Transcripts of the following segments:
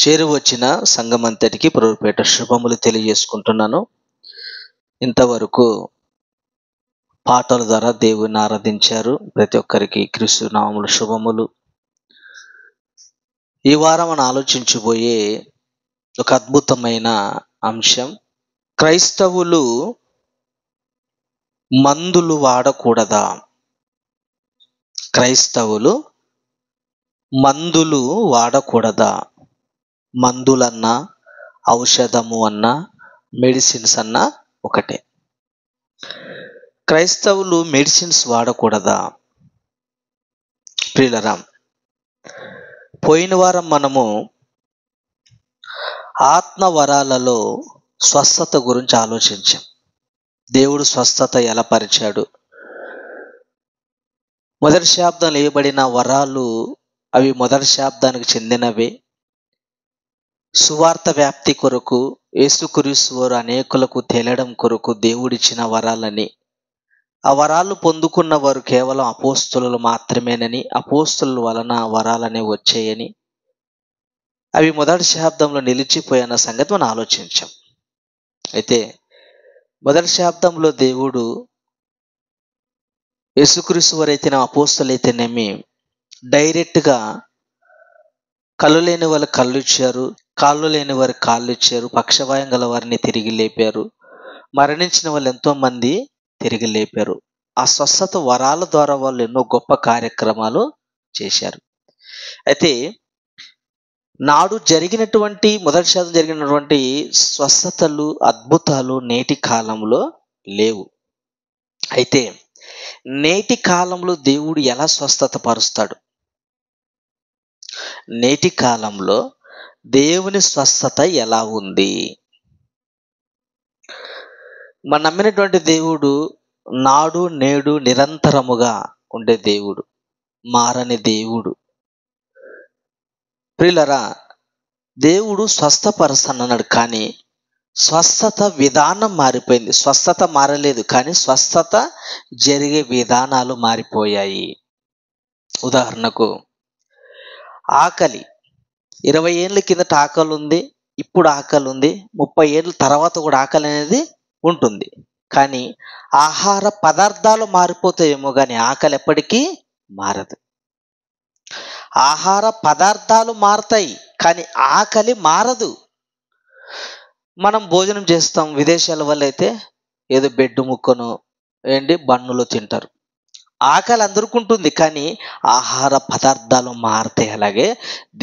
చేరువచ్చిన సంఘమంతటికి ప్రభుపేట శుభములు తెలియజేసుకుంటున్నాను. ఇంతవరకు పాటల ద్వారా దేవుని ఆరాధించారు. ప్రతి ఒక్కరికి క్రీస్తు నామములు శుభములు. ఈ వారం మనం ఆలోచించబోయే ఒక అద్భుతమైన అంశం, క్రైస్తవులు మందులు వాడకూడదా? క్రైస్తవులు మందులు వాడకూడదా? మందులన్నా, ఔషధము అన్నా, మెడిసిన్స్ అన్నా ఒకటే. క్రైస్తవులు మెడిసిన్స్ వాడకూడదా? ప్రియులరా, పోయిన వారం మనము ఆత్మ వరాలలో స్వస్థత గురించి ఆలోచించాం. దేవుడు స్వస్థత ఎలా పరిచాడు? మొదటి శాబ్దంలో ఇవ్వబడిన వరాలు అవి మొదటి శాబ్దానికి చెందినవే. సువార్త వ్యాప్తి కొరకు, యేసుక్రీస్తు వారు అనేకులకు తేలడం కొరకు దేవుడిచ్చిన వరాలని, ఆ వరాలు పొందుకున్న వారు కేవలం అపోస్తలులు మాత్రమేనని, అపోస్తలుల వలన వరాలనే వచ్చాయని, అవి మొదటి శాబ్దంలో నిలిచిపోయిన సంగతి మనం ఆలోచించాం. అయితే మొదటి శాబ్దంలో దేవుడు యేసుక్రీస్తు వారు అయితేనే, అపోస్తలు అయితేనేమి డైరెక్ట్గా కళ్ళు లేని వాళ్ళు కళ్ళు ఇచ్చారు, కాళ్ళు లేని వారి కాళ్ళు ఇచ్చారు, పక్షవాయం గల వారిని తిరిగి లేపారు, మరణించిన వాళ్ళు ఎంతో మంది తిరిగి లేపారు. ఆ స్వస్థత వరాల ద్వారా వాళ్ళు ఎన్నో గొప్ప కార్యక్రమాలు చేశారు. అయితే నాడు జరిగినటువంటి మొదటి శాతం జరిగినటువంటి స్వస్థతలు, అద్భుతాలు నేటి కాలంలో లేవు. అయితే నేటి కాలంలో దేవుడు ఎలా స్వస్థత పరుస్తాడు? నేటి కాలంలో దేవుని స్వస్థత ఎలా ఉంది? మనం నమ్మినటువంటి దేవుడు నాడు నేడు నిరంతరముగా ఉండే దేవుడు, మారని దేవుడు. ప్రియులరా, దేవుడు స్వస్థపరుస్తానన్నాడు, కానీ స్వస్థత విధానం మారిపోయింది. స్వస్థత మారలేదు, కానీ స్వస్థత జరిగే విధానాలు మారిపోయాయి. ఉదాహరణకు ఆకలి, 20 ఏళ్ళ కిందట ఆకలి ఉంది, ఇప్పుడు ఆకలి ఉంది, 30 ఏళ్ళ తర్వాత కూడా ఆకలి అనేది ఉంటుంది. కానీ ఆహార పదార్థాలు మారిపోతాయేమో కానీ ఆకలి ఎప్పటికీ మారదు. ఆహార పదార్థాలు మారతాయి కానీ ఆకలి మారదు. మనం భోజనం చేస్తాం, విదేశాల వల్ల అయితే ఏదో బెడ్ ముక్కను బన్నులో తింటారు. ఆకలి అందరికీ ఉంటుంది కానీ ఆహార పదార్థాలు మారతాయి. అలాగే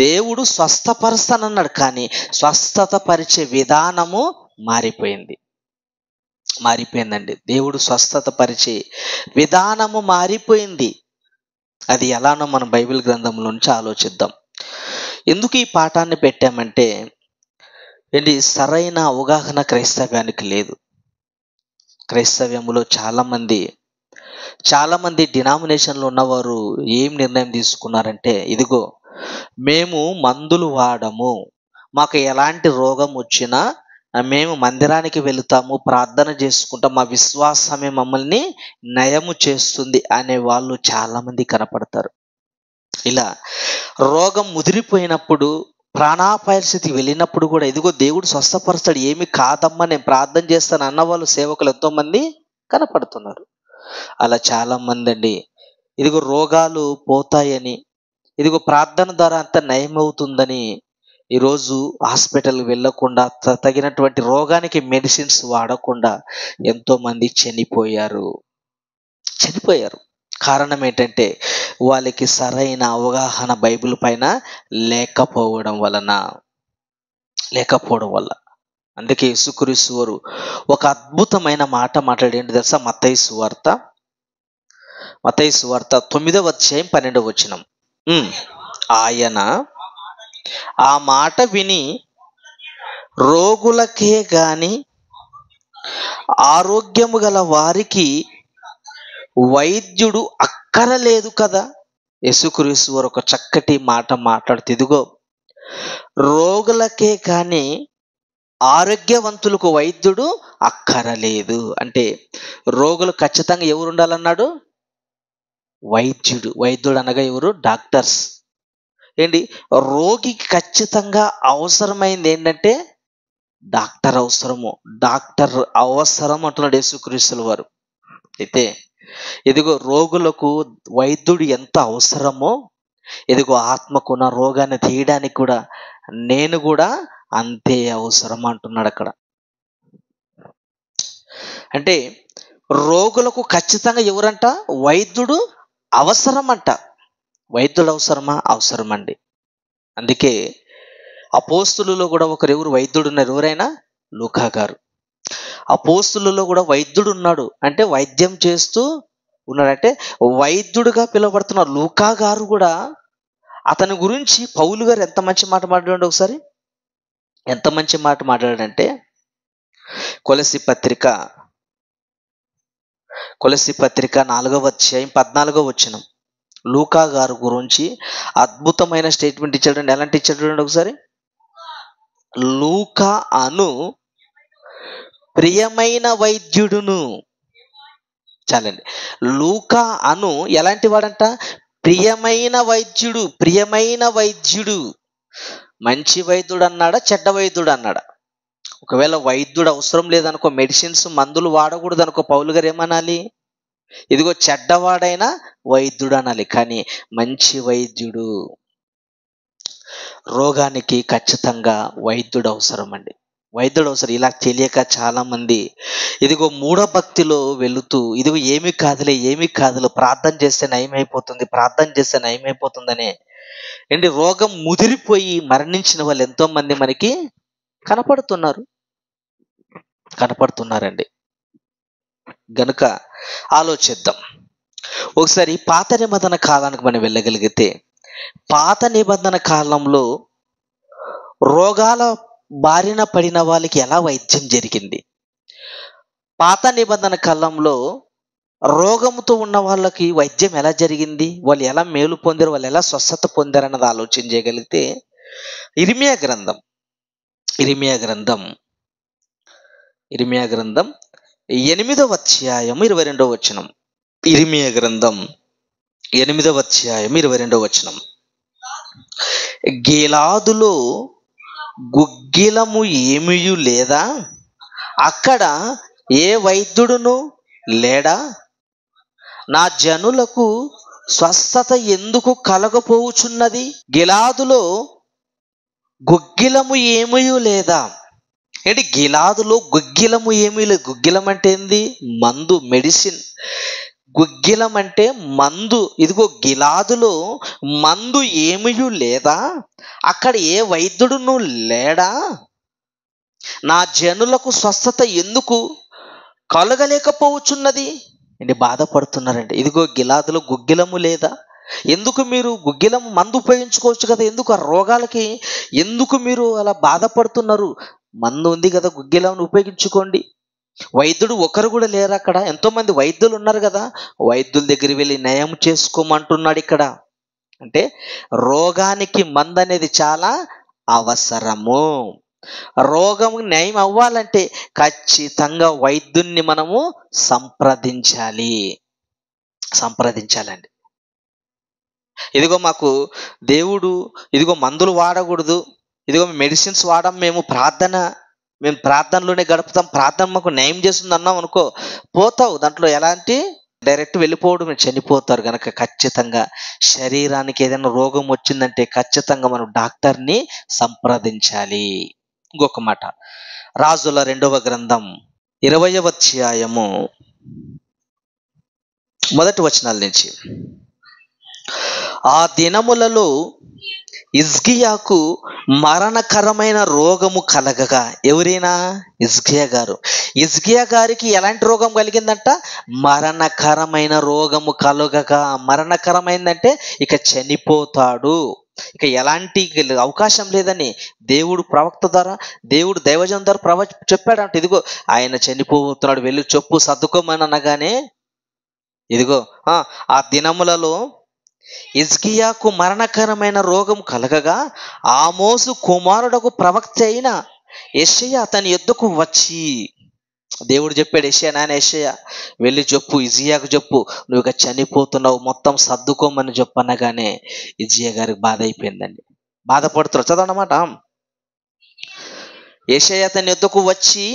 దేవుడు స్వస్థపరుస్తానన్నాడు, కానీ స్వస్థత పరిచే విధానము మారిపోయిందండి. దేవుడు స్వస్థత పరిచే విధానము మారిపోయింది. అది ఎలానో మనం బైబిల్ గ్రంథంలో నుంచి ఆలోచిద్దాం. ఎందుకు ఈ పాఠాన్ని పెట్టామంటే సరైన అవగాహన క్రైస్తవ్యానికి లేదు. క్రైస్తవ్యంలో చాలామంది డినామినేషన్లో ఉన్నవారు ఏం నిర్ణయం తీసుకున్నారంటే, ఇదిగో మేము మందులు వాడము, మాకు ఎలాంటి రోగం వచ్చినా మేము మందిరానికి వెళుతాము, ప్రార్థన చేసుకుంటాం, మా విశ్వాసమే మమ్మల్ని నయము చేస్తుంది అనే వాళ్ళు చాలామంది కనపడతారు. ఇలా రోగం ముదిరిపోయినప్పుడు, ప్రాణాపాయ స్థితికి వెళ్ళినప్పుడు కూడా ఇదిగో దేవుడు స్వస్థపరుస్తాడు, ఏమి కాదమ్మా నేను ప్రార్థన చేస్తాను అన్నవాళ్ళు సేవకులు ఎంతోమంది కనపడుతున్నారు. అలా చాలామంది అండి, ఇదిగో రోగాలు పోతాయని, ఇదిగో ప్రార్థన ద్వారా అంత నయమవుతుందని ఈరోజు హాస్పిటల్కి వెళ్ళకుండా, తగినటువంటి రోగానికి మెడిసిన్స్ వాడకుండా ఎంతోమంది చనిపోయారు. కారణం ఏంటంటే వాళ్ళకి సరైన అవగాహన బైబిల్ పైన లేకపోవడం వల్ల. అందుకే యేసుక్రీస్తు వారు ఒక అద్భుతమైన మాట మాట్లాడేంటి తెలుసా? మత్తయి సువార్త 9వ అధ్యాయం 12వ వచనం. ఆయన ఆ మాట విని రోగులకే గాని ఆరోగ్యము గల వారికి వైద్యుడు అక్కరలేదు కదా. యేసుక్రీస్తు వారు ఒక చక్కటి మాట మాట్లాడుతూ, ఇదిగో రోగులకే కానీ ఆరోగ్యవంతులకు వైద్యుడు అక్కరలేదు అంటే, రోగులు ఖచ్చితంగా ఎవరు ఉండాలన్నాడు? వైద్యుడు అనగా ఎవరు? డాక్టర్స్. ఏంటి, రోగికి ఖచ్చితంగా అవసరమైంది ఏంటంటే డాక్టర్ అవసరము. డాక్టర్ అవసరం అంటున్నాడు యేసుక్రీస్తుల వారు. అయితే ఇదిగో రోగులకు వైద్యుడు ఎంత అవసరమో, ఇదిగో ఆత్మకున్న రోగాన్ని తీయడానికి కూడా నేను కూడా అంతే అవసరం అంటున్నాడు అక్కడ. అంటే రోగులకు ఖచ్చితంగా ఎవరంట, వైద్యుడు అవసరం అంట. వైద్యుడు అవసరమా? అవసరమండి. అందుకే అపోస్తులలో కూడా ఎవరు వైద్యుడు ఉన్నారు? ఎవరైనా? లూకా గారు. అపోస్తులలో కూడా వైద్యుడు ఉన్నాడు, అంటే వైద్యం చేస్తూ ఉన్నాడంటే వైద్యుడిగా పిలువబడుతున్నారు. లూకా గారు కూడా అతని గురించి పౌలు గారు ఎంత మంచి మాట మాట్లాడాడు ఒకసారి. ఎంత మంచి మాట మాట్లాడాడంటే కొలస్సీ పత్రిక 4వ అధ్యాయం 14వ వచనం. లూకా గారు గురించి అద్భుతమైన స్టేట్మెంట్ ఇచ్చాడండి. ఎలాంటి ఇచ్చాడు ఒకసారి. లూకా అను ప్రియమైన వైద్యుడును. చాలండి. లూకా అను ఎలాంటి వాడంట? ప్రియమైన వైద్యుడు. మంచి వైద్యుడు అన్నాడా, చెడ్డ వైద్యుడు అన్నాడా? ఒకవేళ వైద్యుడు అవసరం లేదనుకో, మెడిసిన్స్ మందులు వాడకూడదు అనుకో, పౌలు గారు ఏమనాలి? ఇదిగో చెడ్డవాడైనా వైద్యుడు అనాలి. కానీ మంచి వైద్యుడు, రోగానికి ఖచ్చితంగా వైద్యుడు అవసరం అండి. వైద్యుడు అవసరం. ఇలా తెలియక చాలా మంది ఇదిగో మూఢభక్తిలో వెళుతూ ఇదిగో ఏమీ కాదులే ప్రార్థన చేస్తే నయమైపోతుందనే ఏంటి రోగం ముదిరిపోయి మరణించిన వాళ్ళు ఎంతో మంది మనకి కనపడుతున్నారండి. గనుక ఆలోచిద్దాం ఒకసారి. పాత నిబంధన కాలానికి మనం వెళ్ళగలిగితే, పాత నిబంధన కాలంలో రోగాల బారిన పడిన వాళ్ళకి ఎలా వైద్యం జరిగింది? పాత నిబంధన కాలంలో రోగముతో ఉన్న వాళ్ళకి వైద్యం ఎలా జరిగింది? వాళ్ళు ఎలా మేలు పొందారు? వాళ్ళు ఎలా స్వస్థత పొందారు అన్నది ఆలోచన చేయగలిగితే, ఇర్మియా గ్రంథం 8వ అధ్యాయం 22వ వచనం. ఇర్మియా గ్రంథం 8వ అధ్యాయం 22వ వచనం. గిలాదులో గుగ్గిలము ఏమీయు లేదా? అక్కడ ఏ వైద్యుడును లేడా? నా జనులకు స్వస్థత ఎందుకు కలగపోవుచున్నది? గిలాదులో గుగ్గిలము ఏమీయు లేదా? ఏంటి గిలాదులో గుగ్గిలము ఏమీ లేదు? గుగ్గిలం అంటే ఏంది? మందు, మెడిసిన్. గుగ్గిలం అంటే మందు. ఇదిగో గిలాదులో మందు ఏమీయు లేదా? అక్కడ ఏ వైద్యుడును లేడా? నా జనులకు స్వస్థత ఎందుకు కలగలేకపోవచ్చున్నది? ఏంటి బాధపడుతున్నారండి. ఇదిగో గిలాదులో గుగ్గిలము లేదా? ఎందుకు మీరు గుగ్గిలం మందు ఉపయోగించుకోవచ్చు కదా, ఎందుకు ఆ రోగాలకి ఎందుకు మీరు అలా బాధపడుతున్నారు? మందు ఉంది కదా, గుగ్గిలం ఉపయోగించుకోండి. వైద్యుడు ఒకరు కూడా లేరు అక్కడ. ఎంతోమంది వైద్యులు ఉన్నారు కదా, వైద్యుల దగ్గరికి వెళ్ళి నయం చేసుకోమంటున్నాడు ఇక్కడ. అంటే రోగానికి మందు అనేది చాలా అవసరము. రోగం నయం అవ్వాలంటే ఖచ్చితంగా వైద్యున్ని మనము సంప్రదించాలండి. ఇదిగో మాకు దేవుడు ఇదిగో మందులు వాడకూడదు, ఇదిగో మెడిసిన్స్ వాడడం, మేము ప్రార్థనలోనే గడుపుతాం, ప్రార్థన మాకు నయం చేస్తుంది అన్నాం అనుకో, పోతావు. దాంట్లో ఎలాంటి డైరెక్ట్ వెళ్ళిపోవడం, చనిపోతారు. కనుక ఖచ్చితంగా శరీరానికి ఏదైనా రోగం వచ్చిందంటే ఖచ్చితంగా మనం డాక్టర్ని సంప్రదించాలి. ఇంకొక మాట, రాజుల 2వ గ్రంథం 20వ అధ్యాయము 1 వచనాల నుంచి. ఆ దినములలో హిజ్కియాకు మరణకరమైన రోగము కలగగా. ఎవరైనా? హిజ్కియా గారికి ఎలాంటి రోగం కలిగిందంట? మరణకరమైన రోగము కలగగా. మరణకరమైందంటే ఇక చనిపోతాడు, ఇక ఎలాంటి అవకాశం లేదని దేవుడు ప్రవక్త ద్వారా, దేవుడు దైవజనం ద్వారా చెప్పాడంట. ఇదిగో ఆయన చనిపోతున్నాడు, వెళ్ళి చెప్పు సర్దుకోమని అనగానే, ఇదిగో ఆ దినములలో హిజ్కియాకు మరణకరమైన రోగం కలగగా ఆమోసు కుమారుడకు ప్రవక్త అయిన యెషయా అతని యొద్దకు వచ్చి, దేవుడు చెప్పాడు యెషయా, నాయన యెషయా వెళ్ళి చెప్పు, ఇజ్జియాకు చెప్పు, నువ్వు ఇక చనిపోతున్నావు, మొత్తం సర్దుకోమని చెప్పనగానే ఇజ్జియా గారికి బాధ అయిపోయిందండి. బాధపడుతున్నారు. చదవనమాట. యెషయా అతని యొద్దకు వచ్చి,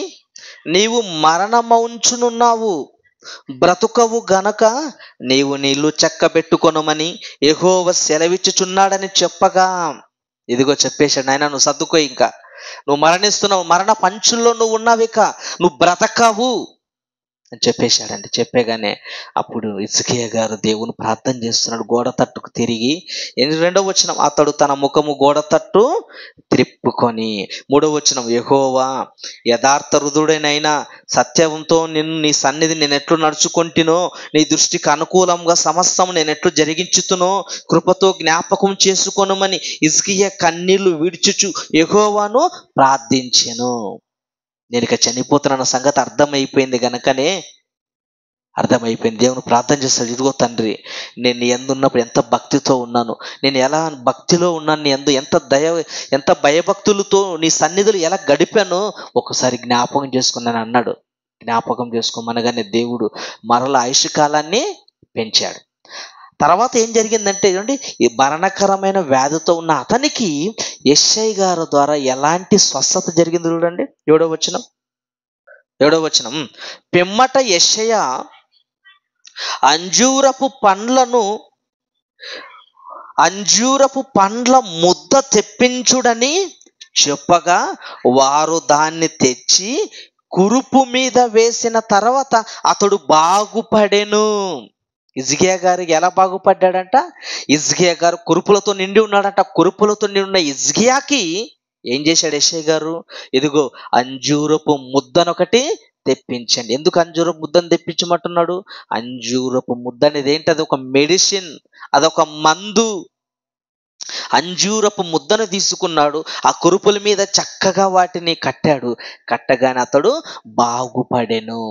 నీవు మరణమంచునున్నావు, బ్రతుకవు గనక నీవు నీ ఇల్లు చక్కబెట్టుకొనమని యెహోవా సెలవిచ్చుచున్నాడని చెప్పగా, ఇదిగో చెప్పేశాడు, నాయన నువ్వు సర్దుకో, ఇంకా నువ్వు మరణిస్తున్నావు, మరణ పంచుల్లో నువ్వు ఉన్నావు, ఇక నువ్వు బ్రతకవు అని చెప్పేశాడండి. చెప్పేగానే అప్పుడు హిజ్కియా గారు దేవుని ప్రార్థన చేస్తున్నాడు. గోడ తట్టుకు తిరిగి 2వ వచనం, అతడు తన ముఖము గోడ తట్టు త్రిప్పుకొని. 3వ వచనం, యెహోవా యథార్థ హృదయుడైన సత్యంతో నీ సన్నిధి నేను ఎట్లు నడుచుకుంటునో, నీ దృష్టికి అనుకూలంగా సమస్తము నేను ఎట్లు జరిగించుతునో కృపతో జ్ఞాపకం చేసుకొనుమని హిజ్కియా కన్నీళ్లు విడుచుచు యెహోవాను ప్రార్థించెను. నేను ఇక చనిపోతున్న సంగతి అర్థమైపోయింది దేవుని ప్రార్థన చేస్తాడు. ఇదిగో తండ్రి, నేను నీ యందు ఉన్నప్పుడు ఎంత భక్తితో ఉన్నాను, నేను ఎలా భక్తిలో ఉన్నాను, నీ యందు ఎంత భయభక్తులతో నీ సన్నిధులు ఎలా గడిపానో ఒకసారి జ్ఞాపకం చేసుకున్నాను అన్నాడు. జ్ఞాపకం చేసుకోమనగానే దేవుడు మరల ఆయుష్కాలాన్ని పెంచాడు. తర్వాత ఏం జరిగిందంటే, చూడండి, ఈ మరణకరమైన వ్యాధితో ఉన్న అతనికి యెషయా గారి ద్వారా ఎలాంటి స్వస్థత జరిగింది చూడండి. 7వ వచనం, పిమ్మట యెషయా అంజూరపు పండ్ల ముద్ద తెప్పించుడని చెప్పగా వారు దాన్ని తెచ్చి కురుపు మీద వేసిన తర్వాత అతడు బాగుపడెను. హిజ్కియా గారికి ఎలా బాగుపడ్డాడంట? హిజ్కియా గారు కురుపులతో నిండి ఉన్నాడంట. కురుపులతో నిండి ఉన్న హిజ్కియాకి ఏం చేశాడు యెషయా గారు? ఇదిగో అంజూరపు ముద్దనొకటి తెప్పించండి. ఎందుకు అంజూరపు ముద్దను తెప్పించమంటున్నాడు? అంజూరపు ముద్ద అనేది ఏంటి? అదొక మెడిసిన్, అదొక మందు. అంజూరపు ముద్దను తీసుకున్నాడు, ఆ కురుపుల మీద చక్కగా వాటిని కట్టాడు. కట్టగానే అతడు బాగుపడెను.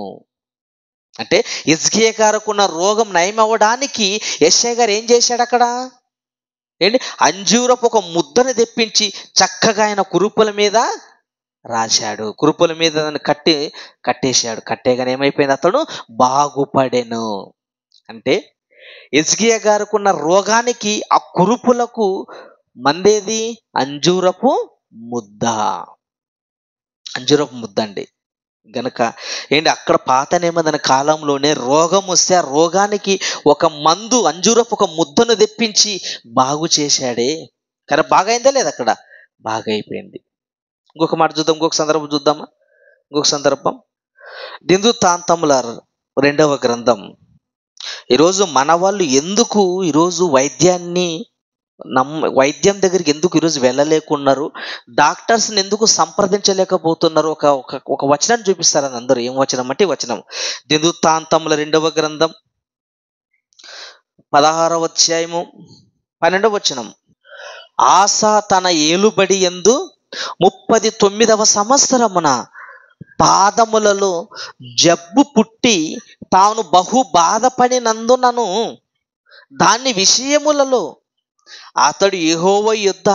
అంటే హిజ్కియా గారుకున్న రోగం నయం అవ్వడానికి యెషయా గారు ఏం చేశాడు? అక్కడ ఏంటి? అంజూరపు ఒక ముద్దను తెప్పించి చక్కగా ఆయన కురుపుల మీద రాశాడు. కురుపుల మీద దాన్ని కట్టేశాడు. కట్టేగానే ఏమైపోయింది? అతడు బాగుపడెను. అంటే హిజ్కియా గారుకున్న రోగానికి, ఆ కురుపులకు మందేది? అంజూరపు ముద్ద. అంజూరపు ముద్ద అండి. గనక ఏంటి, అక్కడ పాత నిబంధన కాలంలోనే రోగం వస్తే ఆ రోగానికి ఒక మందు, అంజూరపు ఒక ముద్దను తెప్పించి బాగు చేశాడే. కానీ బాగా అయిందా లేదా? అక్కడ బాగా అయిపోయింది. ఇంకొక మాట చూద్దాం, ఇంకొక సందర్భం చూద్దామా? ఇంకొక సందర్భం, దినవృత్తాంతముల 2వ గ్రంథం. ఈరోజు మన వాళ్ళు ఎందుకు ఈరోజు వైద్యం దగ్గరికి ఎందుకు ఈరోజు వెళ్ళలేకున్నారు? డాక్టర్స్ని ఎందుకు సంప్రదించలేకపోతున్నారు? ఒక వచనాన్ని చూపిస్తారని అందరూ. ఏం వచనం అంటే వచనం, దినవృత్తాంతముల 2వ గ్రంథం 16వ అధ్యాయము 12వ వచనం. ఆసా తన ఏలుబడి యందు 39వ సంవత్సరమున పాదములలో జబ్బు పుట్టి తాను బహు బాధపడినందునను దాని విషయములలో అతడు యెహోవా యొద్ద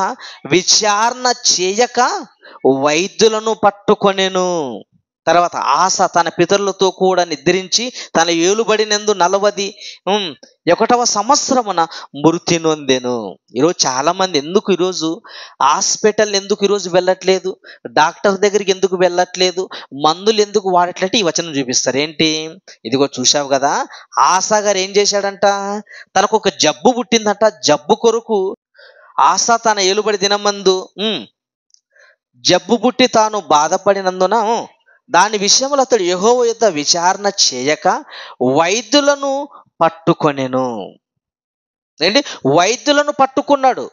విచారణ చేయక వైద్యులను పట్టుకొనెను. తర్వాత ఆస తన పితరులతో కూడా నిద్రించి తన ఏలుబడినందు 41వ సంవత్సరమున మృతి నొందెను. ఈరోజు చాలా మంది ఎందుకు ఈరోజు హాస్పిటల్ ఎందుకు ఈరోజు వెళ్ళట్లేదు? డాక్టర్ దగ్గరికి ఎందుకు వెళ్ళట్లేదు? మందులు ఎందుకు వాడట్లేదు? ఈ వచనం చూపిస్తారు. ఏంటి? ఇదిగో చూశావు కదా, ఆసా గారు ఏం చేశాడంట? తనకు ఒక జబ్బు పుట్టిందంట. జబ్బు కొరకు ఆసా తన ఏలుబడి దినమందు జబ్బు పుట్టి తాను బాధపడినందున దాని విషయంలో అతడు యెహోవా యొద్ద విచారణ చేయక వైద్యులను పట్టుకొనెను. ఏంటి? వైద్యులను పట్టుకున్నాడు.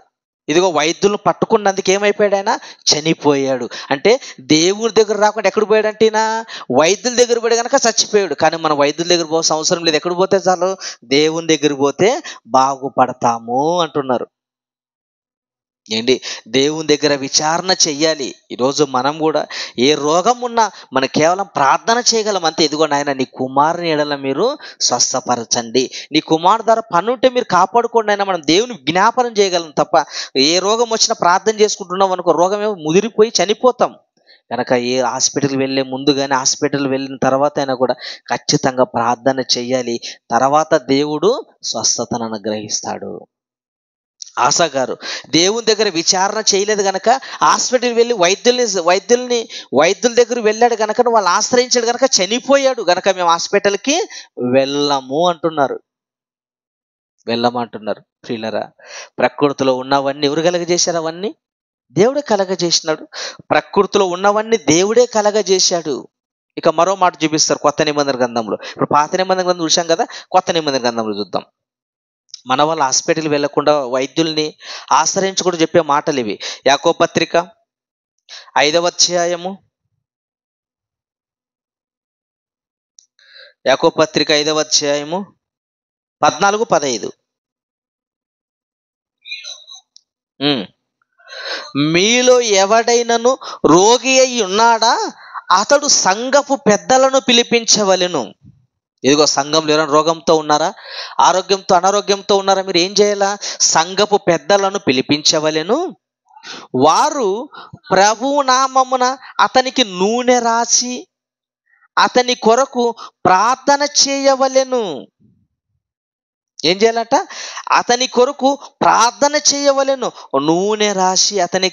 ఇదిగో వైద్యులను పట్టుకున్నందుకు ఏమైపోయాడు? ఆయన చనిపోయాడు. అంటే దేవుడి దగ్గర రాకుండా ఎక్కడ పోయాడంటే, వైద్యుల దగ్గర పోయాడు కనుక చచ్చిపోయాడు. కానీ మన వైద్యుల దగ్గర పోవాల్సిన అవసరం లేదు. ఎక్కడ పోతే చాలు? దేవుని దగ్గర పోతే బాగుపడతాము అంటున్నారు. ఏంటి? దేవుని దగ్గర విచారణ చెయ్యాలి. ఈరోజు మనం కూడా ఏ రోగం ఉన్నా మనం కేవలం ప్రార్థన చేయగలం అంతే. ఇదిగో నాయన, నీ కుమారుని ఎడల మీరు స్వస్థపరచండి, నీ కుమారు ద్వారా పని ఉంటే మీరు కాపాడుకోండి అయినా మనం దేవుని జ్ఞాపనం చేయగలం తప్ప, ఏ రోగం వచ్చినా ప్రార్థన చేసుకుంటున్నాం అనుకో, రోగం ఏమో ముదిరిపోయి చనిపోతాం. కనుక ఏ హాస్పిటల్కి వెళ్ళే ముందు కానీ హాస్పిటల్ వెళ్ళిన తర్వాత అయినా కూడా ఖచ్చితంగా ప్రార్థన చెయ్యాలి. తర్వాత దేవుడు స్వస్థతను అనుగ్రహిస్తాడు. ఆశా గారు దేవుని దగ్గర విచారణ చేయలేదు గనక హాస్పిటల్కి వెళ్ళి వైద్యుల దగ్గర వెళ్ళాడు గనక, వాళ్ళు ఆశ్రయించాడు గనక చనిపోయాడు గనక మేము హాస్పిటల్కి వెళ్ళమంటున్నారు. ప్రియులరా, ప్రకృతిలో ఉన్నవన్నీ ఎవరు కలగజేశారు? అవన్నీ దేవుడే కలగజేసినాడు. ప్రకృతిలో ఉన్నవన్నీ దేవుడే కలగజేశాడు. ఇక మరో మాట చూపిస్తారు కొత్త నిబంధన గ్రంథంలో. ఇప్పుడు పాత నిబంధన గ్రంథం చూసాం కదా, కొత్త నిబంధన గ్రంథంలో చూద్దాం. మన వాళ్ళు హాస్పిటల్ వెళ్లకుండా వైద్యుల్ని ఆశ్రయించకుండా చెప్పే మాటలు ఇవి. యాకోబు పత్రిక 5వ అధ్యాయము, యాకోబు పత్రిక 5వ అధ్యాయము 14-15. మీలో ఎవడైనను రోగి అయి ఉన్నాడా, అతడు సంఘపు పెద్దలను పిలిపించవలెను. ఇదిగో సంఘంలో ఎవరైనా రోగంతో ఉన్నారా, ఆరోగ్యంతో అనారోగ్యంతో ఉన్నారా, మీరు ఏం చేయాలా? సంఘపు పెద్దలను పిలిపించవలెను. వారు ప్రభువు నామమున అతనికి నూనె రాసి అతని కొరకు ప్రార్థన చేయవలెను. ఏం చేయాలట? అతని కొరకు ప్రార్థన చేయవలెను. నూనె రాసి అతని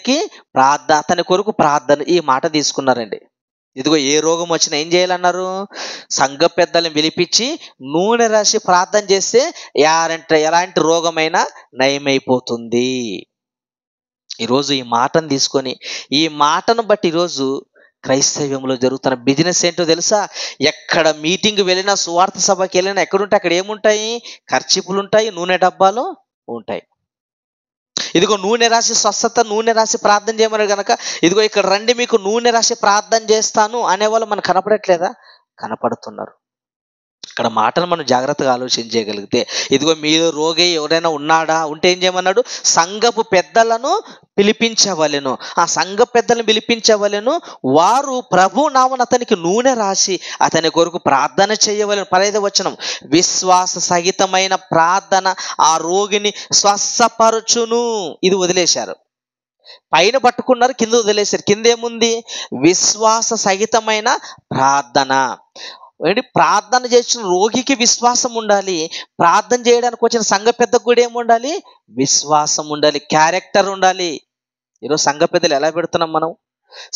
కొరకు ప్రార్థన. ఈ మాట తీసుకున్నారండి. ఇదిగో ఏ రోగం వచ్చినా ఏం చేయాలన్నారు? సంఘ పెద్దలను పిలిపించి నూనె రాసి ప్రార్థన చేస్తే ఎలాంటి రోగమైనా నయమైపోతుంది. ఈరోజు ఈ మాటను తీసుకొని, ఈ మాటను బట్టి ఈరోజు క్రైస్తవ్యంలో జరుగుతున్న బిజినెస్ ఏంటో తెలుసా? ఎక్కడ మీటింగ్ వెళ్ళినా, సువార్త సభకి వెళ్ళినా, ఎక్కడుంటే అక్కడ ఏముంటాయి? ఖర్చీపులు ఉంటాయి, నూనె డబ్బాలు ఉంటాయి. ఇదిగో నూనె రాసి స్వస్థత, నూనె రాసి ప్రార్థన చేయమన్నారు కనుక ఇదిగో ఇక్కడ రండి మీకు నూనె రాసి ప్రార్థన చేస్తాను అనేవాళ్ళు మనకు కనపడట్లేదా? కనపడుతున్నారు. ఇక్కడ మాటలు మనం జాగ్రత్తగా ఆలోచించగలిగితే, ఇదిగో మీరు రోగి ఎవరైనా ఉన్నాడా, ఉంటే ఏం చేయమన్నాడు? సంఘపు పెద్దలను పిలిపించవలెను. ఆ సంఘ పెద్దలను పిలిపించవలెను. వారు ప్రభు నామమున అతనికి నూనె రాసి అతని కొరకు ప్రార్థన చేయవలెను. 15వ వచనం, విశ్వాస సహితమైన ప్రార్థన ఆ రోగిని స్వస్థపరచును. ఇది వదిలేశారు. పైన పట్టుకున్నారు, కింద వదిలేశారు. కింద ఏముంది? విశ్వాస సహితమైన ప్రార్థన. ప్రార్థన చేసిన రోగికి విశ్వాసం ఉండాలి. ప్రార్థన చేయడానికి వచ్చిన సంఘ పెద్దకు కూడా ఏముండాలి? విశ్వాసం ఉండాలి, క్యారెక్టర్ ఉండాలి. ఈరోజు సంఘ పెద్దలు ఎలా పెడుతున్నాం మనం?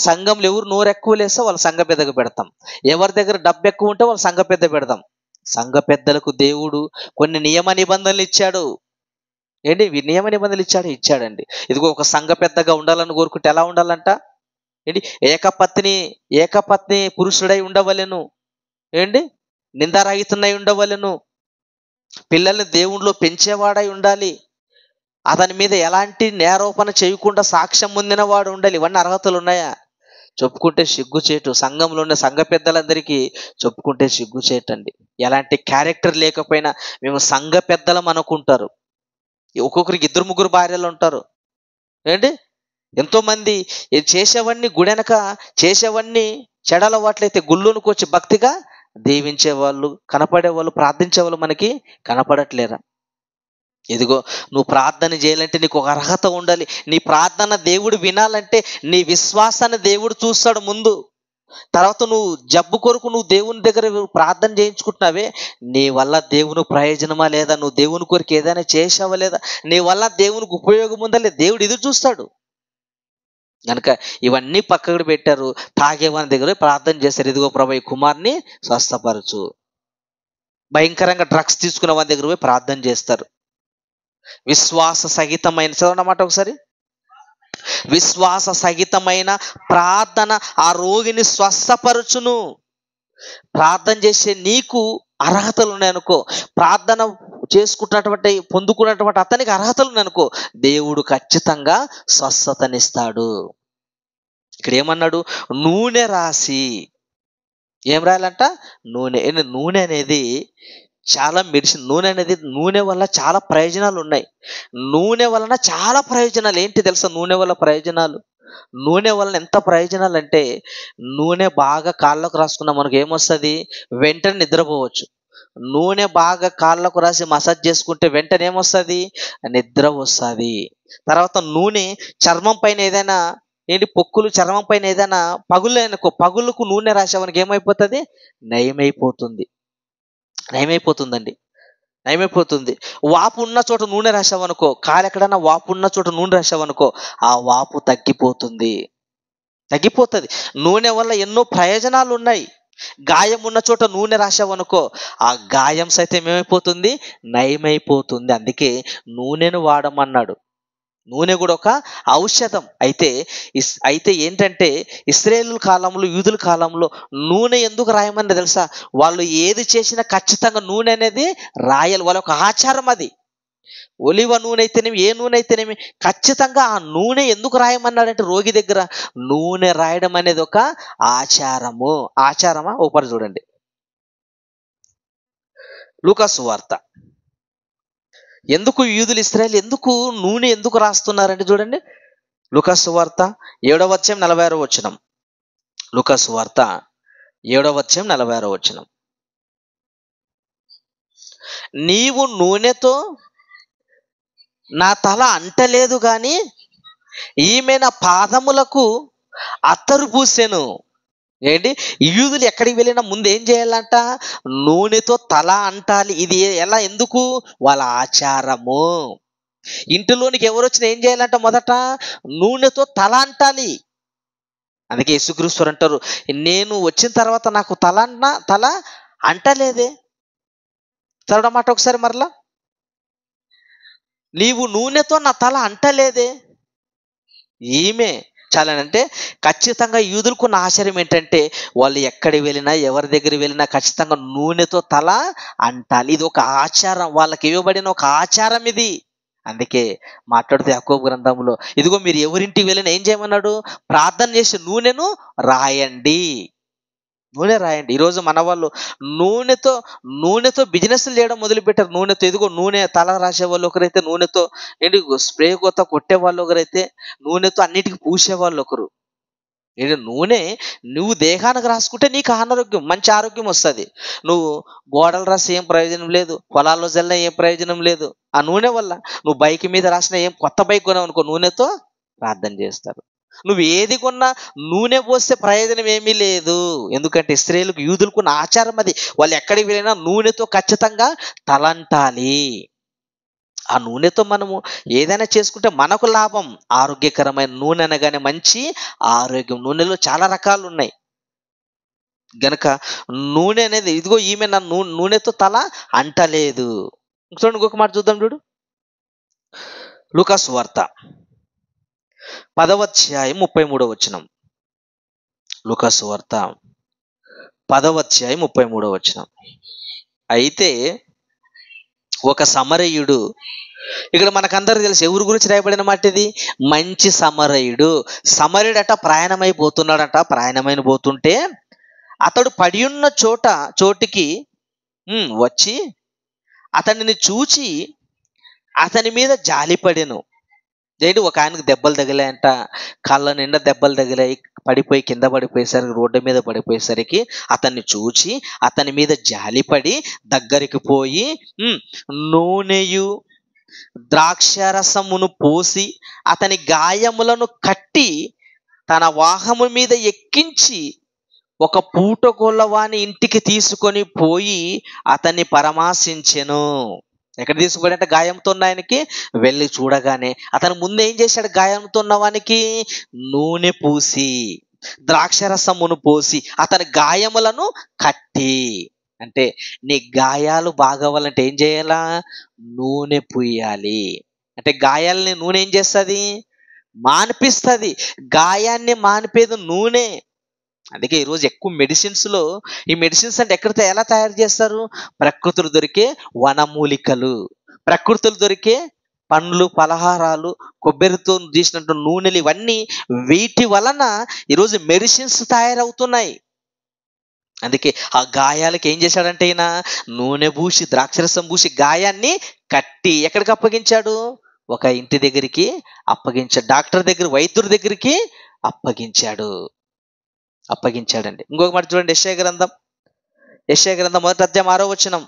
సంఘంలో ఎవరు నోరు ఎక్కువ లేస్తే వాళ్ళు సంఘ పెద్దకు పెడతాం. ఎవరి దగ్గర డబ్బు ఎక్కువ ఉంటే వాళ్ళు సంఘ పెద్ద పెడతాం. సంఘ పెద్దలకు దేవుడు కొన్ని నియమ నిబంధనలు ఇచ్చాడు. నియమ నిబంధనలు ఇచ్చాడండి. ఇదిగో ఒక సంఘ పెద్దగా ఉండాలని కోరుకుంటే ఎలా ఉండాలంట? ఏకపత్ని పురుషుడై ఉండవలెను. నిందారహితుడై ఉండవలెను. పిల్లల్ని దేవుణ్ణిలో పెంచేవాడై ఉండాలి. అతని మీద ఎలాంటి నేరోపణ చేయకుండా సాక్ష్యం పొందిన వాడు ఉండాలి. ఇవన్నీ అర్హతలు ఉన్నాయా? చెప్పుకుంటే సిగ్గుచేటు. సంఘంలో ఉన్న సంఘ పెద్దలందరికీ చెప్పుకుంటే సిగ్గుచేటండి. ఎలాంటి క్యారెక్టర్ లేకపోయినా మేము సంఘ పెద్దలం అనుకుంటారు. ఒక్కొక్కరికి 2-3 భార్యలు ఉంటారు. ఎంతోమంది చేసేవన్నీ గుడెనక చేసేవన్నీ చెడలవాట్లయితే గుళ్ళోనికి వచ్చి భక్తిగా దీవించేవాళ్ళు, కనపడేవాళ్ళు, ప్రార్థించేవాళ్ళు మనకి కనపడట్లేరా? ఇదిగో నువ్వు ప్రార్థన చేయాలంటే నీకు ఒక అర్హత ఉండాలి. నీ ప్రార్థన దేవుడు వినాలంటే నీ విశ్వాసాన్ని దేవుడు చూస్తాడు ముందు. తర్వాత నువ్వు జబ్బు కొరకు నువ్వు దేవుని దగ్గర ప్రార్థన చేయించుకుంటున్నావే, నీ వల్ల దేవునికి ప్రయోజనమా లేదా? నువ్వు దేవుని కొరకు ఏదైనా చేసావా లేదా? నీ వల్ల దేవునికి ఉపయోగం ఉందా లేదా? దేవుడు ఇది చూస్తాడు. కనుక ఇవన్నీ పక్కకు పెట్టారు. తాగేవాని దగ్గర ప్రార్థన చేశారు. ఇదిగో ప్రభు ఈ కుమార్ని స్వస్థపరచు. భయంకరంగా డ్రగ్స్ తీసుకున్న వాని దగ్గర పోయి ప్రార్థన చేస్తారు. విశ్వాస సహితమైన, చదవనమాట ఒకసారి, విశ్వాస సహితమైన ప్రార్థన ఆ రోగిని స్వస్థపరచును. ప్రార్థన చేసే నీకు అర్హతలు ఉన్నాయనుకో, ప్రార్థన పొందుకున్నటువంటి అతనికి అర్హతలు ఉన్నాయనుకో, దేవుడు ఖచ్చితంగా స్వస్థతనిస్తాడు. ఇక్కడ ఏమన్నాడు? నూనె రాసి. ఏం రాయాలంట? నూనె. నూనె అనేది చాలా మెడిసిన్. నూనె వల్ల చాలా ప్రయోజనాలు ఉన్నాయి. నూనె వలన చాలా ప్రయోజనాలు ఏంటి తెలుసా? నూనె వల్ల ప్రయోజనాలు, నూనె వలన ఎంత ప్రయోజనాలు అంటే, నూనె బాగా కాళ్ళకు రాసుకున్నా మనకు ఏమొస్తుంది? వెంటనే నిద్రపోవచ్చు. నూనె బాగా కాళ్ళకు రాసి మసాజ్ చేసుకుంటే వెంటనే ఏమొస్తుంది? నిద్ర వస్తుంది. తర్వాత నూనె చర్మం పైన ఏదైనా ఏంటి పొక్కులు చర్మం పైన ఏదైనా పగులనుకో, పగులుకు నూనె రాసావనుకో ఏమైపోతుంది? నయమైపోతుంది. నయమైపోతుందండి. నయమైపోతుంది. వాపు ఉన్న చోట నూనె రాసావనుకో, కాలు ఎక్కడన్నా వాపు ఉన్న చోట నూనె రాసావనుకో, ఆ వాపు తగ్గిపోతుంది. తగ్గిపోతుంది. నూనె వల్ల ఎన్నో ప్రయోజనాలు ఉన్నాయి. గాయం ఉన్న చోట నూనె రాసావనుకో, ఆ గాయం సైతం ఏమైపోతుంది? నయమైపోతుంది. అందుకే నూనెను వాడమన్నాడు. నూనె కూడా ఒక ఔషధం. అయితే ఏంటంటే ఇశ్రాయేలు కాలంలో, యూదుల కాలంలో నూనె ఎందుకు రాయమని తెలుసా? వాళ్ళు ఏది చేసినా ఖచ్చితంగా నూనె అనేది రాయాలి. వాళ్ళ ఒక ఆచారం అది. ఒలివ నూనె అయితేనేమి, ఏ నూనె అయితేనేమి, ఖచ్చితంగా ఆ నూనె ఎందుకు రాయమన్నాడంటే రోగి దగ్గర నూనె రాయడం అనేది ఒక ఆచారము. ఆచారమా? ఒకసారి చూడండి, లూకా సువార్త. ఎందుకు యూదులు, ఇశ్రాయేలు ఎందుకు నూనె ఎందుకు రాస్తున్నారంటే చూడండి, లూకా సువార్త 7వ అధ్యాయం 46వ వచనం. లూకా సువార్త 7వ అధ్యాయం 46వ వచనం. నీవు నూనెతో నా తల అంటలేదు గాని ఈమె నా పాదములకు అత్తరు పూసెను. ఏంటి? యూదులు ఎక్కడికి వెళ్ళినా ముందు ఏం చేయాలంట? నూనెతో తల అంటాలి. ఇది ఎలా? ఎందుకు? వాళ్ళ ఆచారము. ఇంటిలోనికి ఎవరు వచ్చినా ఏం చేయాలంట? మొదట నూనెతో తల అంటాలి. అందుకే యేసుక్రీస్తు అంటారు, నేను వచ్చిన తర్వాత నాకు తల అంటలేదే. చదవడం మాట ఒకసారి మరలా, నీవు నూనెతో నా తల అంటలేదే. ఈమె చాలనంటే ఖచ్చితంగా యూదులకున్న ఆశ్చర్యం ఏంటంటే వాళ్ళు ఎక్కడికి వెళ్ళినా, ఎవరి దగ్గర వెళ్ళినా ఖచ్చితంగా నూనెతో తల అంటాలి. ఇది ఒక ఆచారం, వాళ్ళకి ఇవ్వబడిన ఒక ఆచారం ఇది. అందుకే మాట్లాడితే యాకోబు గ్రంథంలో, ఇదిగో మీరు ఎవరింటికి వెళ్ళినా ఏం చేయమన్నాడు? ప్రార్థన చేసి నూనెను రాయండి. నూనె రాయండి. ఈరోజు మన వాళ్ళు నూనెతో బిజినెస్లు చేయడం మొదలుపెట్టారు. నూనెతో, ఇదిగో నూనె తల రాసే వాళ్ళు ఒకరైతే, నూనెతో ఏంటి స్ప్రే కొట్టే వాళ్ళు ఒకరైతే, నూనెతో అన్నిటికీ పూసే వాళ్ళు ఒకరు. ఏంటి? నూనె నువ్వు దేహానికి రాసుకుంటే నీకు అనారోగ్యం, మంచి ఆరోగ్యం వస్తుంది. నువ్వు గోడలు రాసి ఏం ప్రయోజనం లేదు, పొలాల్లో జల్లిన ఏం ప్రయోజనం లేదు. ఆ నూనె వల్ల నువ్వు బైక్ మీద రాసిన, ఏం కొత్త బైక్ కొన్నావు అనుకో, నూనెతో ప్రార్థన చేస్తారు. నువ్వు ఏది కొన్నా నూనె పోస్తే ప్రయోజనం ఏమీ లేదు. ఎందుకంటే ఇశ్రాయేలుకు, యూదులకు ఆచారం అది. వాళ్ళు ఎక్కడికి వెళ్ళినా నూనెతో ఖచ్చితంగా తలంటాలి. ఆ నూనెతో మనము ఏదైనా చేసుకుంటే మనకు లాభం. ఆరోగ్యకరమైన నూనె అనగానే మంచి ఆరోగ్యం. నూనెలో చాలా రకాలు ఉన్నాయి గనక నూనె అనేది, ఇదిగో ఈమె నా నూనెతో తల అంటలేదు. చూడండి, ఇంకొక మాట చూద్దాం. చూడు, లూకా సువార్త 10వ అధ్యాయం 33వ వచనం. లూకా సువార్త 10వ అధ్యాయం 33వ వచనం. అయితే ఒక సమరయుడు, ఇక్కడ మనకందరూ తెలుసు ఎవరి గురించి రాయబడిన మాట ఇది? మంచి సమరయుడు. సమరయుడట ప్రయాణమైపోతున్నాడట. ప్రయాణమైన పోతుంటే అతడు పడి ఉన్న చోటికి వచ్చి అతనిని చూచి అతని మీద జాలిపడెను. ఏంటి? ఒక ఆయనకు దెబ్బలు తగిలాయంట, కళ్ళ నిండా దెబ్బలు తగిలాయి, పడిపోయి కింద పడిపోయేసరికి, రోడ్డు మీద పడిపోయేసరికి అతన్ని చూచి అతని మీద జాలిపడి దగ్గరికి పోయి నూనెయు ద్రాక్షారసమును పోసి అతని గాయములను కట్టి తన వాహము మీద ఎక్కించి ఒక పూటగొల్లవాని ఇంటికి తీసుకొని పోయి అతన్ని పరామర్శించెను. ఎక్కడ తీసుకుపోయి అంటే గాయంతో ఉన్న ఆయనకి వెళ్ళి చూడగానే అతను ముందు ఏం చేశాడు? గాయంతో ఉన్నవానికి నూనె పూసి ద్రాక్షరసమును పోసి అతని గాయములను కట్టి. అంటే నీ గాయాలు బాగవ్వాలంటే ఏం చేయాలా? నూనె పూయాలి. అంటే గాయాలని నూనె ఏం చేస్తుంది? మాన్పిస్తుంది. గాయాన్ని మాన్పేది నూనె. అందుకే ఈరోజు ఎక్కువ మెడిసిన్స్లో, ఈ మెడిసిన్స్ అంటే ఎలా తయారు చేస్తారు? ప్రకృతులు దొరికే వనమూలికలు, ప్రకృతులు దొరికే పండ్లు, పలహారాలు, కొబ్బరితో చేసినట్టు నూనెలు, ఇవన్నీ వీటి వలన ఈరోజు మెడిసిన్స్ తయారవుతున్నాయి. అందుకే ఆ గాయాలకి ఏం చేశాడంటే ఈయన నూనె పూసి ద్రాక్షరసం పూసి గాయాన్ని కట్టి ఎక్కడికి అప్పగించాడు? ఒక ఇంటి దగ్గరికి అప్పగించాడు. డాక్టర్ దగ్గర, వైద్యుడి దగ్గరికి అప్పగించాడండి. ఇంకొక మాట చూడండి, యెషయా గ్రంథం 1వ అధ్యాయం 6వ వచనం.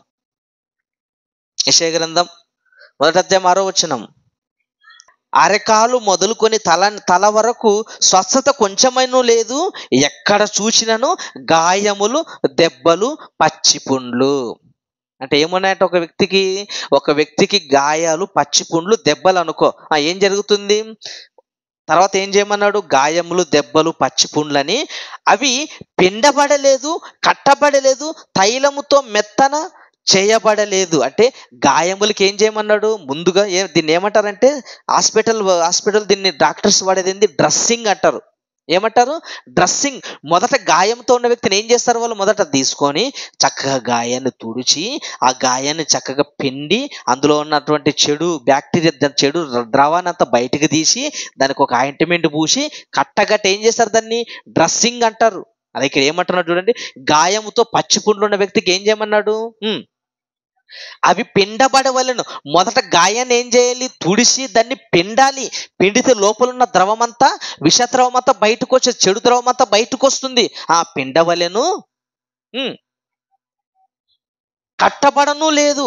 యెషయా గ్రంథం 1వ అధ్యాయం 6వ వచనం. అరకాలు మొదలుకొని తల వరకు స్వస్థత కొంచెమైనా లేదు. ఎక్కడ చూసినను గాయములు, దెబ్బలు, పచ్చిపుండ్లు. అంటే ఏమున్నాయంటే ఒక వ్యక్తికి గాయాలు, పచ్చిపుండ్లు, దెబ్బలు అనుకో. ఏం జరుగుతుంది? తర్వాత ఏం చేయమన్నాడు? గాయములు, దెబ్బలు, పచ్చిపుండ్లని అవి పిండబడలేదు, కట్టబడలేదు, తైలముతో మెత్తన చేయబడలేదు. అంటే గాయములకి ఏం చేయమన్నాడు? ముందుగా దీన్ని ఏమంటారంటే హాస్పిటల్ దీన్ని డాక్టర్స్ వాడేది డ్రెస్సింగ్ అంటారు. ఏమంటారు? డ్రెస్సింగ్. మొదట గాయంతో ఉన్న వ్యక్తిని ఏం చేస్తారు వాళ్ళు? మొదట తీసుకొని చక్కగా గాయాన్ని తుడిచి, ఆ గాయాన్ని చక్కగా పిండి, అందులో ఉన్నటువంటి చెడు బ్యాక్టీరియా, చెడు ద్రవాన్ని అంతా బయటకు తీసి దానికి ఒక ఆయింట్మెంట్ పూసి కట్టగట్ట ఏం చేస్తారు? దాన్ని డ్రెస్సింగ్ అంటారు. అదే ఇక్కడ ఏమంటున్నాడు చూడండి, గాయముతో పచ్చిపుండ్లు ఉన్న వ్యక్తికి ఏం చేయమన్నాడు? అవి పిండబడవలను. మొదట గాయాన్ని ఏం చేయాలి? తుడిసి దాన్ని పిండాలి. పిండితే లోపల ఉన్న ద్రవమంతా, విషద్రవం అంతా బయటకు వచ్చే, చెడు ద్రవం అంతా బయటకు వస్తుంది. ఆ పిండవలెను. కట్టబడను లేదు,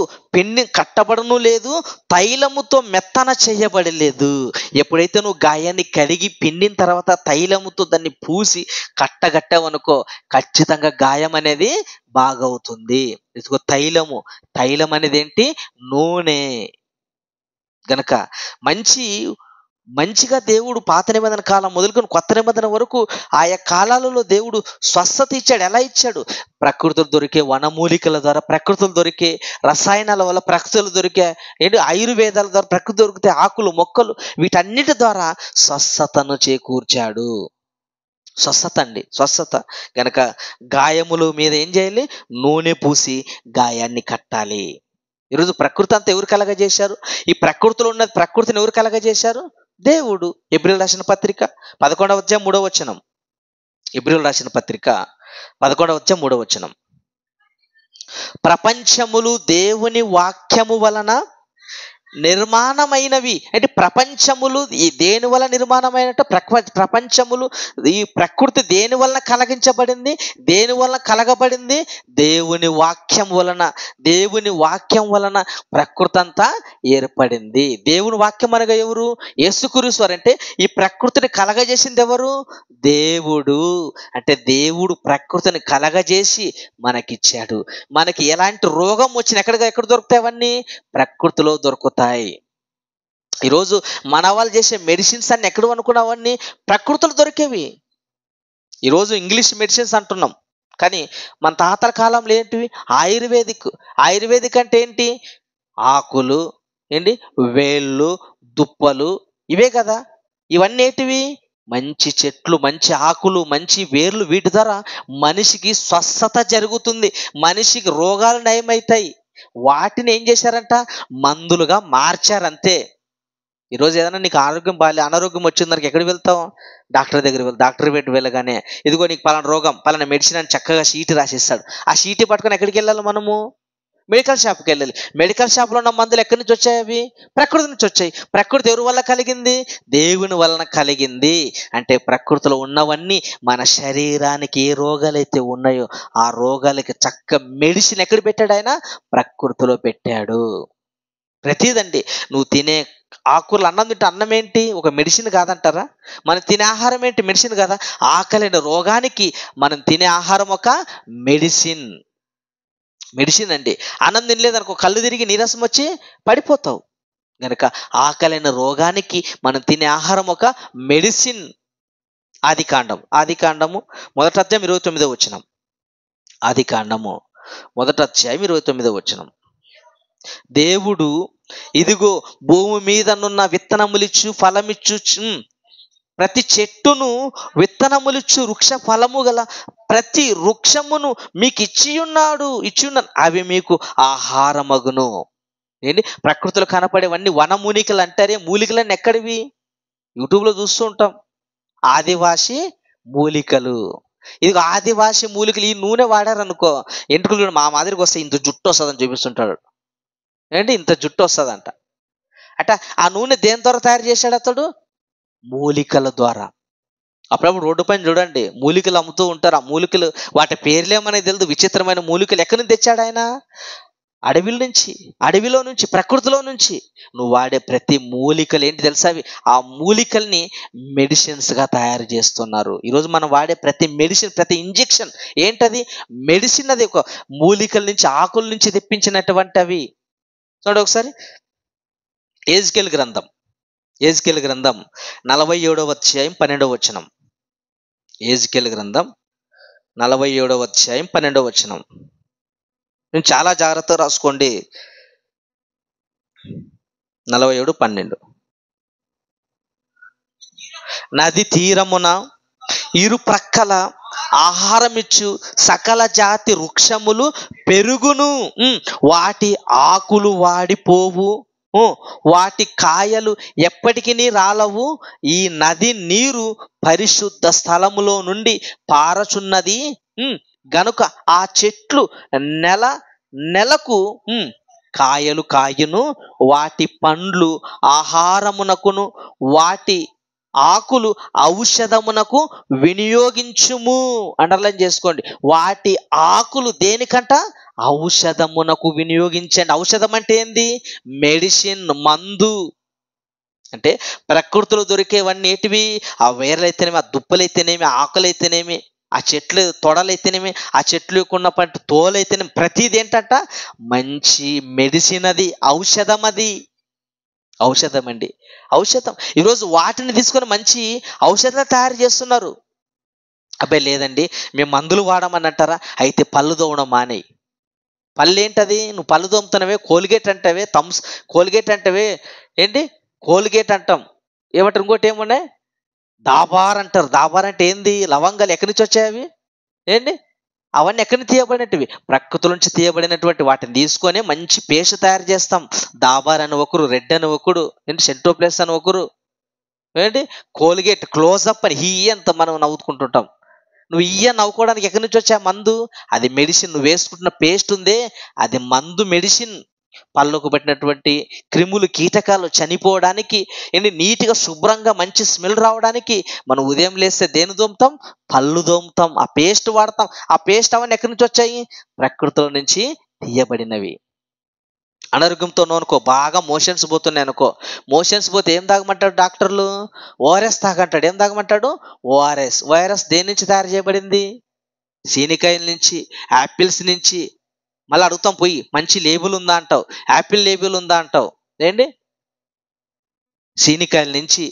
కట్టబడను లేదు, తైలముతో మెత్తన చేయబడలేదు. ఎప్పుడైతే నువ్వు గాయాన్ని కడిగి పిండిన తర్వాత తైలముతో దాన్ని పూసి కట్టగట్టావనుకో, ఖచ్చితంగా గాయం అనేది బాగవుతుంది. ఇదిగో తైలం అనేది ఏంటి? నూనె. గనక మంచిగా దేవుడు పాత నిబంధన కాలం మొదలుకొని కొత్త నిబంధన వరకు ఆయా కాలాలలో దేవుడు స్వస్థత ఇచ్చాడు. ఎలా ఇచ్చాడు? ప్రకృతులు దొరికే వనమూలికల ద్వారా, ప్రకృతులు దొరికే రసాయనాల వల్ల, ప్రకృతులు దొరికే ఆయుర్వేదాల ద్వారా, ప్రకృతి దొరికితే ఆకులు, మొక్కలు, వీటన్నిటి ద్వారా స్వస్థతను చేకూర్చాడు. స్వస్థత. గనక గాయముల మీద ఏం చేయాలి? నూనె పూసి గాయాన్ని కట్టాలి. ఈరోజు ప్రకృతి అంతా ఎవరు కలగజేశారు? ఈ ప్రకృతిలో ఉన్న ప్రకృతిని ఎవరు కలగజేశారు? దేవుడు. హెబ్రీయులకు రాసిన పత్రిక 11వ అధ్యాయం 3వ వచనం. హెబ్రీయులకు రాసిన పత్రిక 11వ అధ్యాయం 3వ వచనం. ప్రపంచములు దేవుని వాక్యము వలన నిర్మాణమైనవి. అంటే ప్రపంచములు దేని వల్ల నిర్మాణమైనట్టు? ప్రపంచములు, ఈ ప్రకృతి దేని వలన కలిగించబడింది? దేని వలన కలగబడింది? దేవుని వాక్యం వలన. దేవుని వాక్యం వలన ప్రకృతి అంతా ఏర్పడింది. దేవుని వాక్యం అనగా ఎవరు? యేసుక్రీస్తు. అంటే ఈ ప్రకృతిని కలగజేసింది ఎవరు? దేవుడు. అంటే దేవుడు ప్రకృతిని కలగజేసి మనకిచ్చాడు. మనకి ఎలాంటి రోగం వచ్చినా ఎక్కడ దొరుకుతాయి? అవన్నీ ప్రకృతిలో దొరుకుతాయి. ఈరోజు మన వాళ్ళు చేసే మెడిసిన్స్ అన్ని ఎక్కడ అనుకున్నావన్నీ ప్రకృతిలో దొరికేవి. ఈరోజు ఇంగ్లీష్ మెడిసిన్స్ అంటున్నాం, కానీ మన తాతల కాలంలో ఏంటివి? ఆయుర్వేదిక్ అంటే ఏంటి? ఆకులు, వేళ్ళు, దుప్పలు, ఇవే కదా. ఇవన్నీ ఏంటివి? మంచి చెట్లు, మంచి ఆకులు, మంచి వేర్లు. వీటి ద్వారా మనిషికి స్వస్థత జరుగుతుంది, మనిషికి రోగాలు నయమవుతాయి. వాటిని ఏం చేశారంట? మందులుగా మార్చారంతే. ఈరోజు ఏదైనా నీకు అనారోగ్యం వచ్చిందరికి ఎక్కడికి వెళ్తావు? డాక్టర్ దగ్గర డాక్టర్ పెట్టి వెళ్ళగానే ఇదిగో నీకు పలానా రోగం, పలానా మెడిసిన్ అని చక్కగా షీట్ రాసిస్తాడు. ఆ షీట్ పట్టుకొని ఎక్కడికి వెళ్ళాలి? మనము మెడికల్ షాప్కి వెళ్ళాలి. మెడికల్ షాప్లో ఉన్న మందులు ఎక్కడి నుంచి వచ్చాయి? అవి ప్రకృతి నుంచి వచ్చాయి. ప్రకృతి ఎవరి వల్ల కలిగింది? దేవుని వలన కలిగింది. అంటే ప్రకృతిలో ఉన్నవన్నీ మన శరీరానికి ఏ రోగాలైతే ఉన్నాయో ఆ రోగాలకి చక్క మెడిసిన్ ఎక్కడ పెట్టాడు? ఆయన ప్రకృతిలో పెట్టాడు. ప్రతిదండి. నువ్వు తినే ఆకులు, అన్నం తింటే అన్నం ఏంటి? ఒక మెడిసిన్ కాదంటారా? మనం తినే ఆహారం ఏంటి? మెడిసిన్ కదా. ఆకలిన రోగానికి మనం తినే ఆహారం ఒక మెడిసిన్ అండి. అన్నం తినలేదనుకో కళ్ళు తిరిగి నీరసం వచ్చి పడిపోతావు. కనుక ఆకలిన రోగానికి మనం తినే ఆహారం ఒక మెడిసిన్. ఆదికాండము 1వ అధ్యాయం 29వ వచనం. ఆదికాండము 1వ అధ్యాయం 29వ వచనం. దేవుడు ఇదిగో భూమి మీదనున్న విత్తనములిచ్చు, ఫలమిచ్చు ప్రతి చెట్టును, విత్తనములిచ్చు వృక్ష ఫలము గల ప్రతి వృక్షమును మీకు ఇచ్చియున్నాడు. అవి మీకు ఆహారమగును. ప్రకృతిలో కనపడేవన్నీ వనమూలికలు అంటారే. మూలికలన్నీ ఎక్కడివి? యూట్యూబ్లో చూస్తూ ఉంటాం. ఆదివాసి మూలికలు. ఇది ఆదివాసి మూలికలు. ఈ నూనె వాడారనుకో ఎంట్రుకలు మా మాదిరికి వస్తే ఇంత జుట్టు వస్తుందని చూపిస్తుంటాడు. ఇంత జుట్టు వస్తుందంట. అంటే ఆ నూనె దేని ద్వారా తయారు చేశాడు అతడు? మూలికల ద్వారా. అప్పుడప్పుడు రోడ్డు పైన చూడండి మూలికలు అమ్ముతూ ఉంటారు. ఆ మూలికలు వాటి పేర్లేమనేది తెలియదు. విచిత్రమైన మూలికలు ఎక్కడి నుంచి తెచ్చాడు ఆయన? అడవిలో నుంచి ప్రకృతిలో నుంచి నువ్వు వాడే ప్రతి మూలికలు ఏంటి తెలుసా? అవి ఆ మూలికల్ని మెడిసిన్స్గా తయారు చేస్తున్నారు. ఈరోజు మనం వాడే ప్రతి మెడిసిన్, ప్రతి ఇంజెక్షన్ ఏంటది? మెడిసిన్. అది ఒక మూలికల నుంచి, ఆకుల నుంచి తెప్పించినటువంటి అవి. చూడండి ఒకసారి యెహెజ్కేలు గ్రంథం 47వ అధ్యాయం 12వ వచనం. యెహెజ్కేలు గ్రంథం 47వ అధ్యాయం 12వ వచనం. నేను చాలా జాగ్రత్తగా రాసుకోండి. 47:12. నది తీరమున ఇరు ప్రక్కల ఆహారమిచ్చు సకల జాతి వృక్షములు పెరుగును, వాటి ఆకులు వాడిపోవు, వాటి కాయలు ఎప్పటికీ రాలవు. ఈ నది నీరు పరిశుద్ధ స్థలములో నుండి పారచున్నది గనుక ఆ చెట్లు నెలకు కాయలు కాయును, వాటి పండ్లు ఆహారమునకును, వాటి ఆకులు ఔషధమునకు వినియోగించుము. అండర్లైన్ చేసుకోండి. వాటి ఆకులు దేనికంట? ఔషధమునకు వినియోగించండి. ఔషధం అంటే ఏంది? మెడిసిన్, మందు. అంటే ప్రకృతిలో దొరికేవన్నీ ఏంటివి? ఆ వేర్లైతేనేమి, ఆ దుప్పలైతేనేమి, ఆకులైతేనేమి, ఆ చెట్లు తొడలైతేనేమి, ఆ చెట్లు ఉన్న పంట తోలైతేనేమి, ప్రతిది ఏంటంట? మంచి మెడిసిన్. అది ఔషధం. అది ఔషధం అండి, ఔషధం. ఈరోజు వాటిని తీసుకొని మంచి ఔషధాలు తయారు చేస్తున్నారు. అబ్బాయి లేదండి మేము మందులు వాడమని అంటారా? అయితే పళ్ళు తోమడం మానేయి. పళ్ళు ఏంటది? నువ్వు పళ్ళు తోముతున్నవే కోల్గేట్ అంటావే, కోల్గేట్ అంటావే, ఏంటి కోల్గేట్ అంటాం. ఏమంటారు? ఇంకోటి ఏమున్నాయి? దాబార్ అంటారు. దాబార్ అంటే ఏంది? లవంగాలు. ఎక్కడి నుంచి వచ్చాయి అవి? ఏంటి అవన్నీ ఎక్కడి నుంచి తీయబడినటివి? ప్రకృతి నుంచి తీయబడినటువంటి వాటిని తీసుకొని మంచి పేస్ట్ తయారు చేస్తాం. దాబార్ అని ఒకరు, రెడ్ అని ఒకడు, ఏంటి సెంటోప్లస్ అని ఒకరు, ఏంటి కోల్గేట్, క్లోజప్ అని అంత మనం నవ్వుకుంటుంటాం. నువ్వు నవ్వుకోవడానికి ఎక్కడి నుంచి వచ్చా? మందు. అది మెడిసిన్. నువ్వు వేసుకుంటున్న పేస్ట్ ఉందే అది మందు, మెడిసిన్. పళ్ళకు పట్టినటువంటి క్రిములు, కీటకాలు చనిపోవడానికి, ఏంటి నీట్గా శుభ్రంగా మంచి స్మెల్ రావడానికి మనం ఉదయం లేస్తే దేని దోముతాం? పళ్ళు దోముతాం. ఆ పేస్ట్ వాడతాం. ఆ పేస్ట్ అవన్నీ ఎక్కడి నుంచి వచ్చాయి? ప్రకృతిలో నుంచి తీయబడినవి. అనారోగ్యంతో అనుకో, బాగా మోషన్స్ పోతున్నాయి అనుకో, మోషన్స్ పోతే ఏం తాగమంటాడు డాక్టర్లు? ఓఆర్ఎస్ తాగంటాడు. ఏం తాగమంటాడు? ఓఆర్ఎస్. ఓఆర్ఎస్ దేని నుంచి తయారు చేయబడింది? సీనికాయల నుంచి, యాపిల్స్ నుంచి. మళ్ళీ అడుగుతాం పోయి, మంచి లేబుల్ ఉందా అంటావు, యాపిల్ లేబుల్ ఉందా అంటావు. ఏంటి సీనికాయల నుంచి,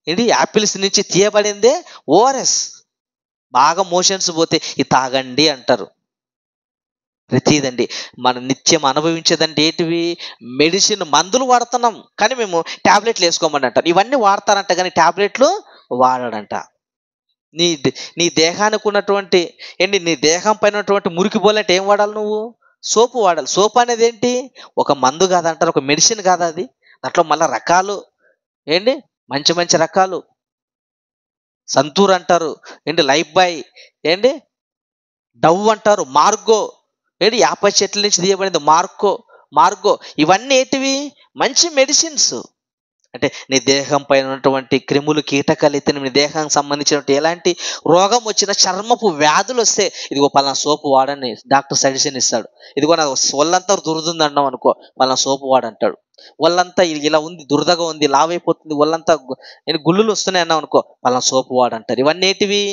ఏంటి యాపిల్స్ నుంచి తీయబడిందే ఓఆర్ఎస్. బాగా మోషన్స్ పోతే ఇది తాగండి అంటారు. ప్రతిదండి మనం నిత్యం అనుభవించేదండి ఏంటివి? మెడిసిన్, మందులు వాడుతున్నాం. కానీ మేము ట్యాబ్లెట్లు వేసుకోమని అంటారు. ఇవన్నీ వాడతారంట కానీ ట్యాబ్లెట్లు వాడడంట. నీ దేహానికి ఉన్నటువంటి ఏంటి, నీ దేహం పైన ఉన్నటువంటి మురికి పోలంటే ఏం వాడాలి? నువ్వు సోపు వాడాలి. సోపు అనేది ఏంటి? ఒక మందు కాదంటారు, ఒక మెడిసిన్ కాదు అది. దాంట్లో మళ్ళీ రకాలు, ఏంటి మంచి మంచి రకాలు. సంతూర్ అంటారు, ఏంటి లైఫ్ బాయ్, ఏంటి డవ్ అంటారు, మార్గో, ఏంటి యాప చెట్ల నుంచి తీయబడింది మార్గో. ఇవన్నీ ఏంటివి? మంచి మెడిసిన్స్. అంటే నీ దేహం పైన ఉన్నటువంటి క్రిములు, కీటకాలు అయితే నీ దేహానికి సంబంధించినటువంటి ఎలాంటి రోగం వచ్చినా, చర్మపు వ్యాధులు వస్తే ఇదిగో పలానా సోపు వాడని డాక్టర్ సజెషన్ ఇస్తాడు. ఇదిగో నా ఒళ్ళంతా దురదుంది అన్నాం అనుకో, పలానా సోపు వాడంటాడు. ఒళ్ళంతా ఇలా ఉంది, దురదగా ఉంది, లావైపోతుంది, ఒళ్ళంతా గుళ్ళులు వస్తున్నాయి అన్నాం అనుకో, పలానా సోపు వాడంటారు. ఇవన్నీ ఏంటివి?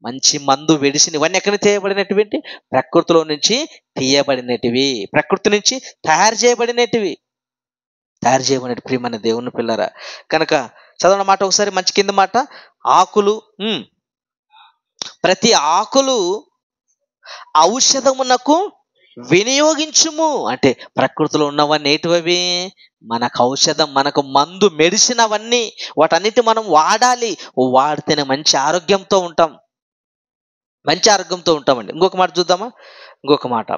మంచి మందు, మెడిసిన్. ఇవన్నీ ఎక్కడ తీయబడినటువంటి? ప్రకృతిలో నుంచి తీయబడినటివి, ప్రకృతి నుంచి తయారు చేయబడినటివి. ప్రియమైన దేవుని పిల్లరా, కనుక చదవడం మాట ఒకసారి మంచి కింద మాట. ఆకులు, ప్రతి ఆకులు ఔషధమునకు వినియోగించుము. అంటే ప్రకృతిలో ఉన్నవన్నీ ఏంటివి? మనకు ఔషధం, మనకు మందు, మెడిసిన్. అవన్నీ వాటన్నిటి మనం వాడాలి. వాడితేనే మంచి ఆరోగ్యంతో ఉంటామండి. ఇంకొక మాట చూద్దామా? ఇంకొక మాట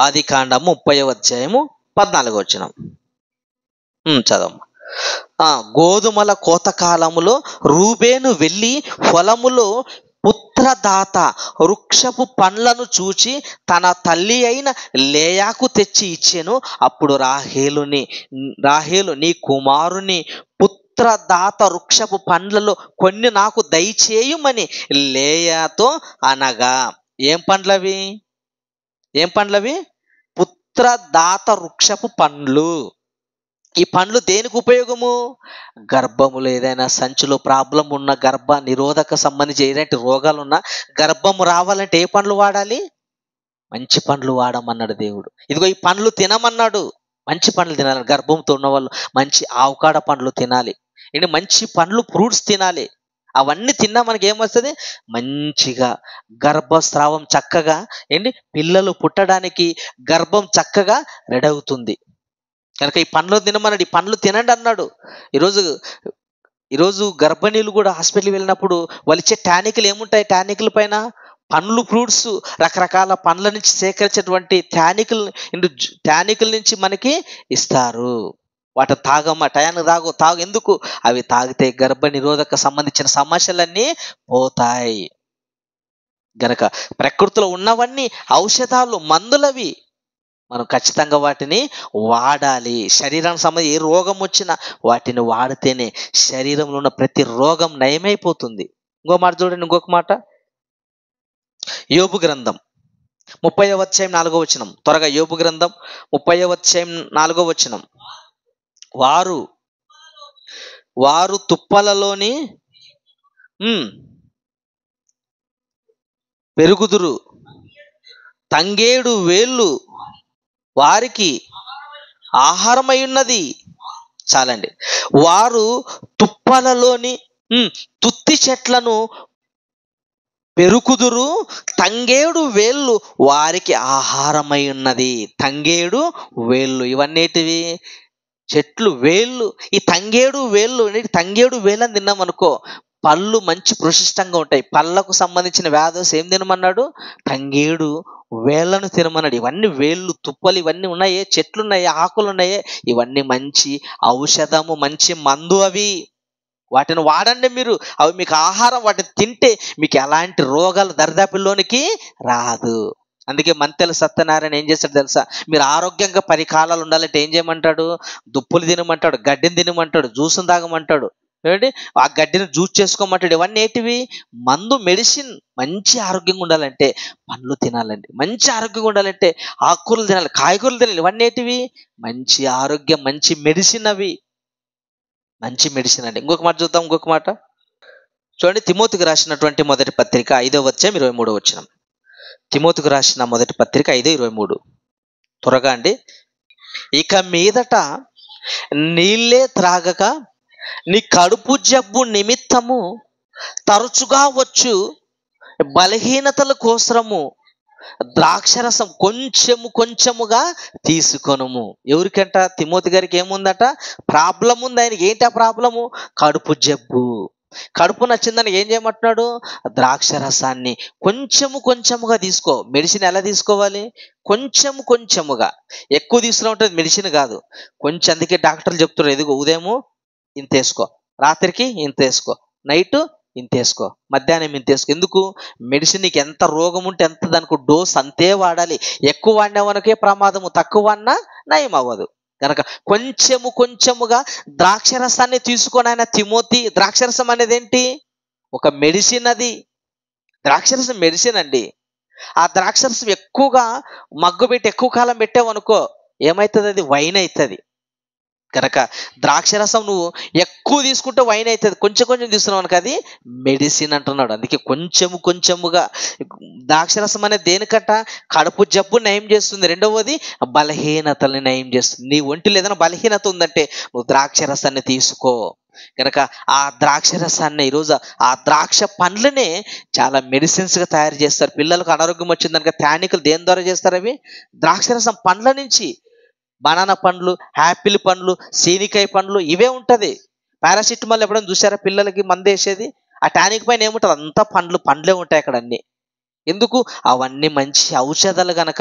ఆదికాండము 30వ అధ్యాయము 14వ వచనం చదవమ్మా. గోధుమల కోతకాలములో రూబేను వెళ్ళి పొలములో పుత్రదాత వృక్షపు పండ్లను చూచి తన తల్లి అయిన లేయాకు తెచ్చి ఇచ్చెను. అప్పుడు రాహేలు నీ కుమారుని పుత్రదాత వృక్షపు పండ్లలో కొన్ని నాకు దయచేయుమని లేయాతో అనగా, ఏం పండ్లవి? ఏం పండ్లు అవి? పుత్రదాత వృక్షపు పండ్లు. ఈ పండ్లు దేనికి ఉపయోగము? గర్భములో ఏదైనా సంచిలో ప్రాబ్లం ఉన్న, గర్భ నిరోధక సంబంధించి ఏదైనా రోగాలు ఉన్నా గర్భము రావాలంటే ఏ పండ్లు వాడాలి? మంచి పండ్లు వాడమన్నాడు దేవుడు. ఇదిగో ఈ పండ్లు తినమన్నాడు. మంచి పండ్లు తినాలి. గర్భంతో ఉన్న వాళ్ళు మంచి ఆవుకాడ పండ్లు తినాలి. ఏంటి? మంచి పండ్లు, ఫ్రూట్స్ తినాలి. అవన్నీ తిన్నా మనకి ఏమొస్తుంది? మంచిగా గర్భస్రావం చక్కగా, ఏంటి, పిల్లలు పుట్టడానికి గర్భం చక్కగా రెడీ అవుతుంది. కనుక ఈ పండ్లు తినమన్నాడు. ఈ పండ్లు తినండి అన్నాడు. ఈరోజు ఈరోజు గర్భిణీలు కూడా హాస్పిటల్కి వెళ్ళినప్పుడు వాళ్ళు ఇచ్చే టానిక్లు ఏముంటాయి? టానిక్ల పైన పండ్లు, ఫ్రూట్స్, రకరకాల పండ్ల నుంచి సేకరించేటువంటి టానిక్ల నుంచి మనకి ఇస్తారు. వాటి తాగమ్మ, టయానికి తాగు. ఎందుకు? అవి తాగితే గర్భ నిరోధక సంబంధించిన సమస్యలన్నీ పోతాయి. గనక ప్రకృతిలో ఉన్నవన్నీ ఔషధాలు, మందులవి. మనం ఖచ్చితంగా వాటిని వాడాలి. శరీరానికి సంబంధించి ఏ రోగం వచ్చినా వాటిని వాడితేనే శరీరంలో ఉన్న ప్రతి రోగం నయమైపోతుంది. ఇంకో మాట చూడండి, ఇంకొక మాట. యోబు గ్రంథం 30వ అధ్యాయం 4వ వచనం. త్వరగా యోబు గ్రంథం 30వ అధ్యాయం 4వ వచనం. వారు తుప్పలలోని పెరుగుదురు, తంగేడు వేళ్ళు వారికి ఆహారమై ఉన్నది. చాలండి. వారు తుప్పలలోని తుత్తి చెట్లను పెరుకుదురు, తంగేడు వేళ్ళు వారికి ఆహారమై ఉన్నది. తంగేడు వేళ్ళు ఇవన్నిటివి చెట్లు, వేళ్ళు. ఈ తంగేడు వేళ్ళు అని తిన్నామనుకో పళ్ళు మంచి ప్రశిష్టంగా ఉంటాయి. పళ్ళకు సంబంధించిన వ్యాధులు ఏం తినమన్నాడు? తంగేడు వేళ్ళను తినమన్నాడు. ఇవన్నీ వేళ్ళు, తుప్పలు ఇవన్నీ ఉన్నాయే, చెట్లు ఉన్నాయే, ఆకులు ఉన్నాయే, ఇవన్నీ మంచి ఔషధము, మంచి మందు. అవి వాటిని వాడండి మీరు. అవి మీకు ఆహారం. వాటిని తింటే మీకు ఎలాంటి రోగాలు దరిదాపుల్లోనికి రాదు. అందుకే మంతెల సత్యనారాయణ ఏం చేస్తాడు తెలుసా? మీరు ఆరోగ్యంగా 10 కాలాలు ఉండాలంటే ఏం చేయమంటాడు? దుప్పులు తినమంటాడు, గడ్డిని తినమంటాడు, జ్యూసును తాగమంటాడు. ఏమండి? ఆ గడ్డిని జ్యూస్ చేసుకోమంటాడు. ఇవన్నీ ఏంటివి? మందు, మెడిసిన్. మంచి ఆరోగ్యంగా ఉండాలంటే పండ్లు తినాలండి. మంచి ఆరోగ్యంగా ఉండాలంటే ఆకుకూరలు తినాలి, కాయగూరలు తినాలి. ఇవన్నీ ఏంటివి? మంచి ఆరోగ్యం, మంచి మెడిసిన్. అవి మంచి మెడిసిన్ అండి. ఇంకొక మాట చూద్దాం. ఇంకొక మాట చూడండి. తిమోతికి రాసినటువంటి మొదటి పత్రిక 5వ అధ్యాయం 23వ వచనం. తిమోతికి రాసిన మొదటి పత్రిక 5:23. త్వరగా అండి. ఇక మీదట నీళ్ళే త్రాగక నీ కడుపు జబ్బు నిమిత్తము తరచుగా వచ్చు బలహీనతల కోసరము ద్రాక్షరసం కొంచెముగా తీసుకొనుము. ఎవరికంట? తిమోతి గారికి ఏముందట? ప్రాబ్లం ఉంది. ఆయనకి ఏంటి ఆ ప్రాబ్లము? కడుపు జబ్బు. కడుపు నచ్చిందని ఏం చేయమంటున్నాడు? ద్రాక్షరసాన్ని కొంచెముగా తీసుకో. మెడిసిన్ ఎలా తీసుకోవాలి? కొంచెముగా. ఎక్కువ తీసుకున్నా ఉంటుంది మెడిసిన్ కాదు. కొంచెం. అందుకే డాక్టర్లు చెప్తున్నారు, ఎదుగు ఉదయము ఇంత వేసుకో, రాత్రికి ఇంత వేసుకో, నైట్ ఇంత వేసుకో, మధ్యాహ్నం ఇంత వేసుకో. ఎందుకు? మెడిసిన్ నీకు ఎంత రోగం ఉంటే ఎంత దానికి డోస్ అంతే వాడాలి. ఎక్కువ వాడినా మనకే ప్రమాదము, తక్కువ వాడినా నయం అవ్వదు. కనుక కొంచెముగా ద్రాక్షరసాన్ని తీసుకొని ఆయన తిమోతి. ద్రాక్షరసం అనేది ఏంటి? ఒక మెడిసిన్. అది ద్రాక్షరసం మెడిసిన్ అండి. ఆ ద్రాక్షరసం ఎక్కువగా మగ్గుపెట్టి ఎక్కువ కాలం పెట్టావనుకో ఏమవుతుంది? అది వైన్ అవుతుంది. కనుక ద్రాక్షరసం నువ్వు ఎక్కువ తీసుకుంటే వైన్ అవుతుంది. కొంచెం తీసుకున్నావు అనుకో అది మెడిసిన్ అంటున్నాడు. అందుకే కొంచెముగా. ద్రాక్షరసం అనేది దేనికట? కడుపు జబ్బు నయం చేస్తుంది. రెండవది బలహీనతల్ని నయం చేస్తుంది. నీ ఒంటిలో ఏదైనా బలహీనత ఉందంటే నువ్వు ద్రాక్షరసాన్ని తీసుకో. కనుక ఆ ద్రాక్షరసాన్ని ఈరోజు ఆ ద్రాక్ష పండ్లనే చాలా మెడిసిన్స్గా తయారు చేస్తారు. పిల్లలకు అనారోగ్యం వచ్చిందనుక టానిక్లు దేని ద్వారా చేస్తారు? అవి ద్రాక్షరసం పండ్ల నుంచి. బనానా పండ్లు, యాపిల్ పండ్లు, సీనికాయ పండ్లు ఇవే ఉంటుంది. పారాసిటమాల్ ఎప్పుడైనా చూసారా? పిల్లలకి మందు వేసేది. ఆ టానిక్ పైన ఏముంటుంది? అంతా పండ్లే ఉంటాయి అక్కడ అన్నీ. ఎందుకు? అవన్నీ మంచి ఔషధాలు గనక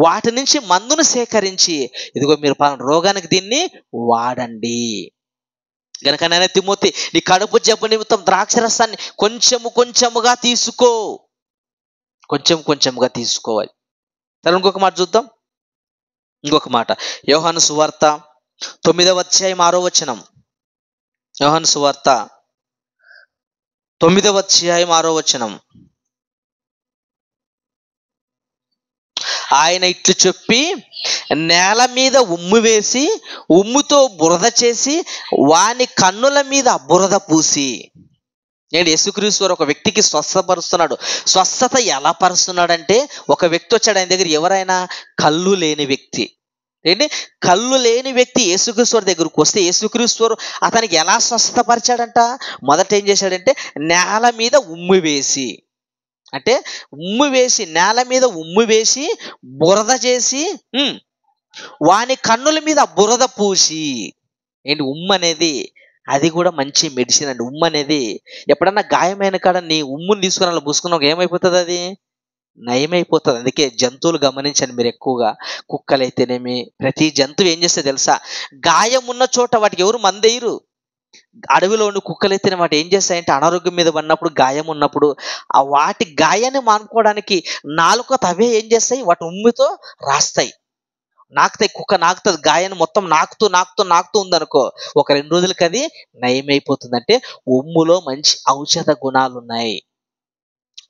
వాటి నుంచి మందును సేకరించి ఇదిగో మీరు రోగానికి దీన్ని వాడండి. గనక నేను తిమోతి, నీ కడుపు జబ్బు నిమిత్తం ద్రాక్షరసాన్ని కొంచెముగా తీసుకో. కొంచెముగా తీసుకోవాలి. సరే, ఇంకొక మాట చూద్దాం. ఇంకొక మాట యోహాను సువార్త 9వ అధ్యాయం 6వ వచనం. యోహాను సువార్త 9వ అధ్యాయం 6వ వచనం. ఆయన ఇట్లు చెప్పి నేల మీద ఉమ్ము వేసి ఉమ్ముతో బురద చేసి వాని కన్నుల మీద బురద పూసి. నేను యేసుక్రీస్తు వారు ఒక వ్యక్తికి స్వస్థపరుస్తున్నాడు. స్వస్థత ఎలా పరుస్తున్నాడంటే, ఒక వ్యక్తి వచ్చాడు ఆయన దగ్గర, ఎవరైనా కళ్ళు లేని వ్యక్తి. ఏంటి, కళ్ళు లేని వ్యక్తి యేసుక్రీస్తు వారి దగ్గరకు వస్తే యేసుక్రీస్తు వారు అతనికి ఎలా స్వస్థపరిచాడంట? మొదట ఏం చేశాడంటే, నేల మీద ఉమ్ము వేసి, అంటే ఉమ్ము వేసి, నేల మీద ఉమ్ము వేసి బురద చేసి వాని కన్నుల మీద బురద పూసి. ఏంటి, ఉమ్ము అనేది అది కూడా మంచి మెడిసిన్ అండి. ఉమ్ము అనేది ఎప్పుడన్నా గాయమైన కాడ నీ ఉమ్ముని తీసుకుని అలా పూసుకున్నాక ఏమైపోతుంది? అది నయమైపోతుంది. అందుకే జంతువులు గమనించండి మీరు ఎక్కువగా, కుక్కలైతేనేమి, ప్రతి జంతువు ఏం చేస్తే తెలుసా, గాయం ఉన్న చోట వాటికి ఎవరు మందేయరు. అడవిలో ఉండి కుక్కలైతేనే వాటి ఏం చేస్తాయంటే, అనారోగ్యం మీద పడినప్పుడు, గాయం ఉన్నప్పుడు ఆ వాటి గాయాన్ని మానుకోవడానికి నాలుక తవే ఏం చేస్తాయి, వాటి ఉమ్మితో రాస్తాయి, నాకుతాయి. కుక్క నాకుతుంది, గాయాన్ని మొత్తం నాకుతూ ఉందనుకో, ఒక 2 రోజులకి అది నయమైపోతుంది. అంటే ఉమ్ములో మంచి ఔషధ గుణాలు ఉన్నాయి.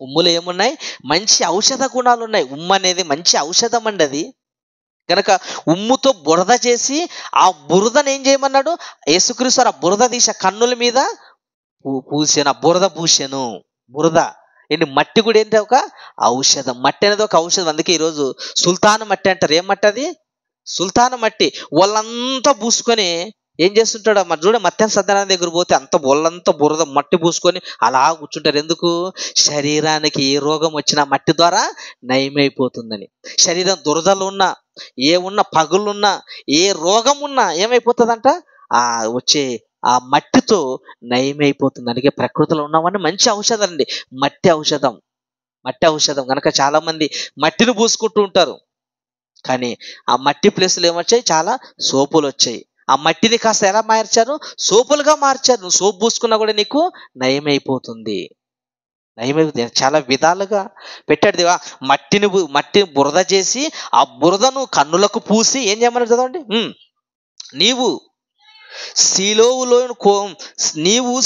ఉమ్ములో ఏమున్నాయి? మంచి ఔషధ గుణాలు ఉన్నాయి. ఉమ్ము అనేది మంచి ఔషధం అండి. అది కనుక ఉమ్ముతో బురద చేసి ఆ బురదను ఏం చేయమన్నాడు? యేసుక్రీస్తు ఆ బురద తీసి కన్నుల మీద పూసాను, ఆ బురద పూసాను. బురద ఏంటి, మట్టి కూడా ఏంటి, ఒక ఔషధం. మట్టి అనేది ఒక ఔషధం. అందుకే ఈరోజు సుల్తాన్ మట్టి అంటారు. ఏం మట్టి అది? సుల్తాన్ మట్టి. వాళ్ళంతా పూసుకొని ఏం చేస్తుంటాడు? మరి చూడ, మత్స్య సత్యనారాయణ దగ్గర పోతే అంత ఒళ్ళంతా బురద మట్టి పూసుకొని అలా కూర్చుంటారు. ఎందుకు? శరీరానికి ఏ రోగం వచ్చినా మట్టి ద్వారా నయమైపోతుందని. శరీరం దురదలు ఉన్నా, ఏమున్నా, పగులున్నా, ఏ రోగం ఉన్నా ఏమైపోతుందంట? వచ్చే ఆ మట్టితో నయమైపోతుంది. అందుకే ప్రకృతిలో ఉన్నవన్నీ మంచి ఔషధం అండి. మట్టి ఔషధం, మట్టి ఔషధం. కనుక చాలా మంది మట్టిని పూసుకుంటూ ఉంటారు. కానీ ఆ మట్టి ప్లేస్లో ఏమొచ్చాయి? చాలా సోపులు వచ్చాయి. ఆ మట్టిని కాస్త ఎలా మార్చారు? సోపులుగా మార్చారు. నువ్వు సోపు పూసుకున్నా కూడా నీకు నయమైపోతుంది. నయమైపోతుంది. చాలా విధాలుగా పెట్టాడు దేవా. మట్టి బురద చేసి ఆ బురదను కన్నులకు పూసి ఏం చేయమని చదవండి. నీవు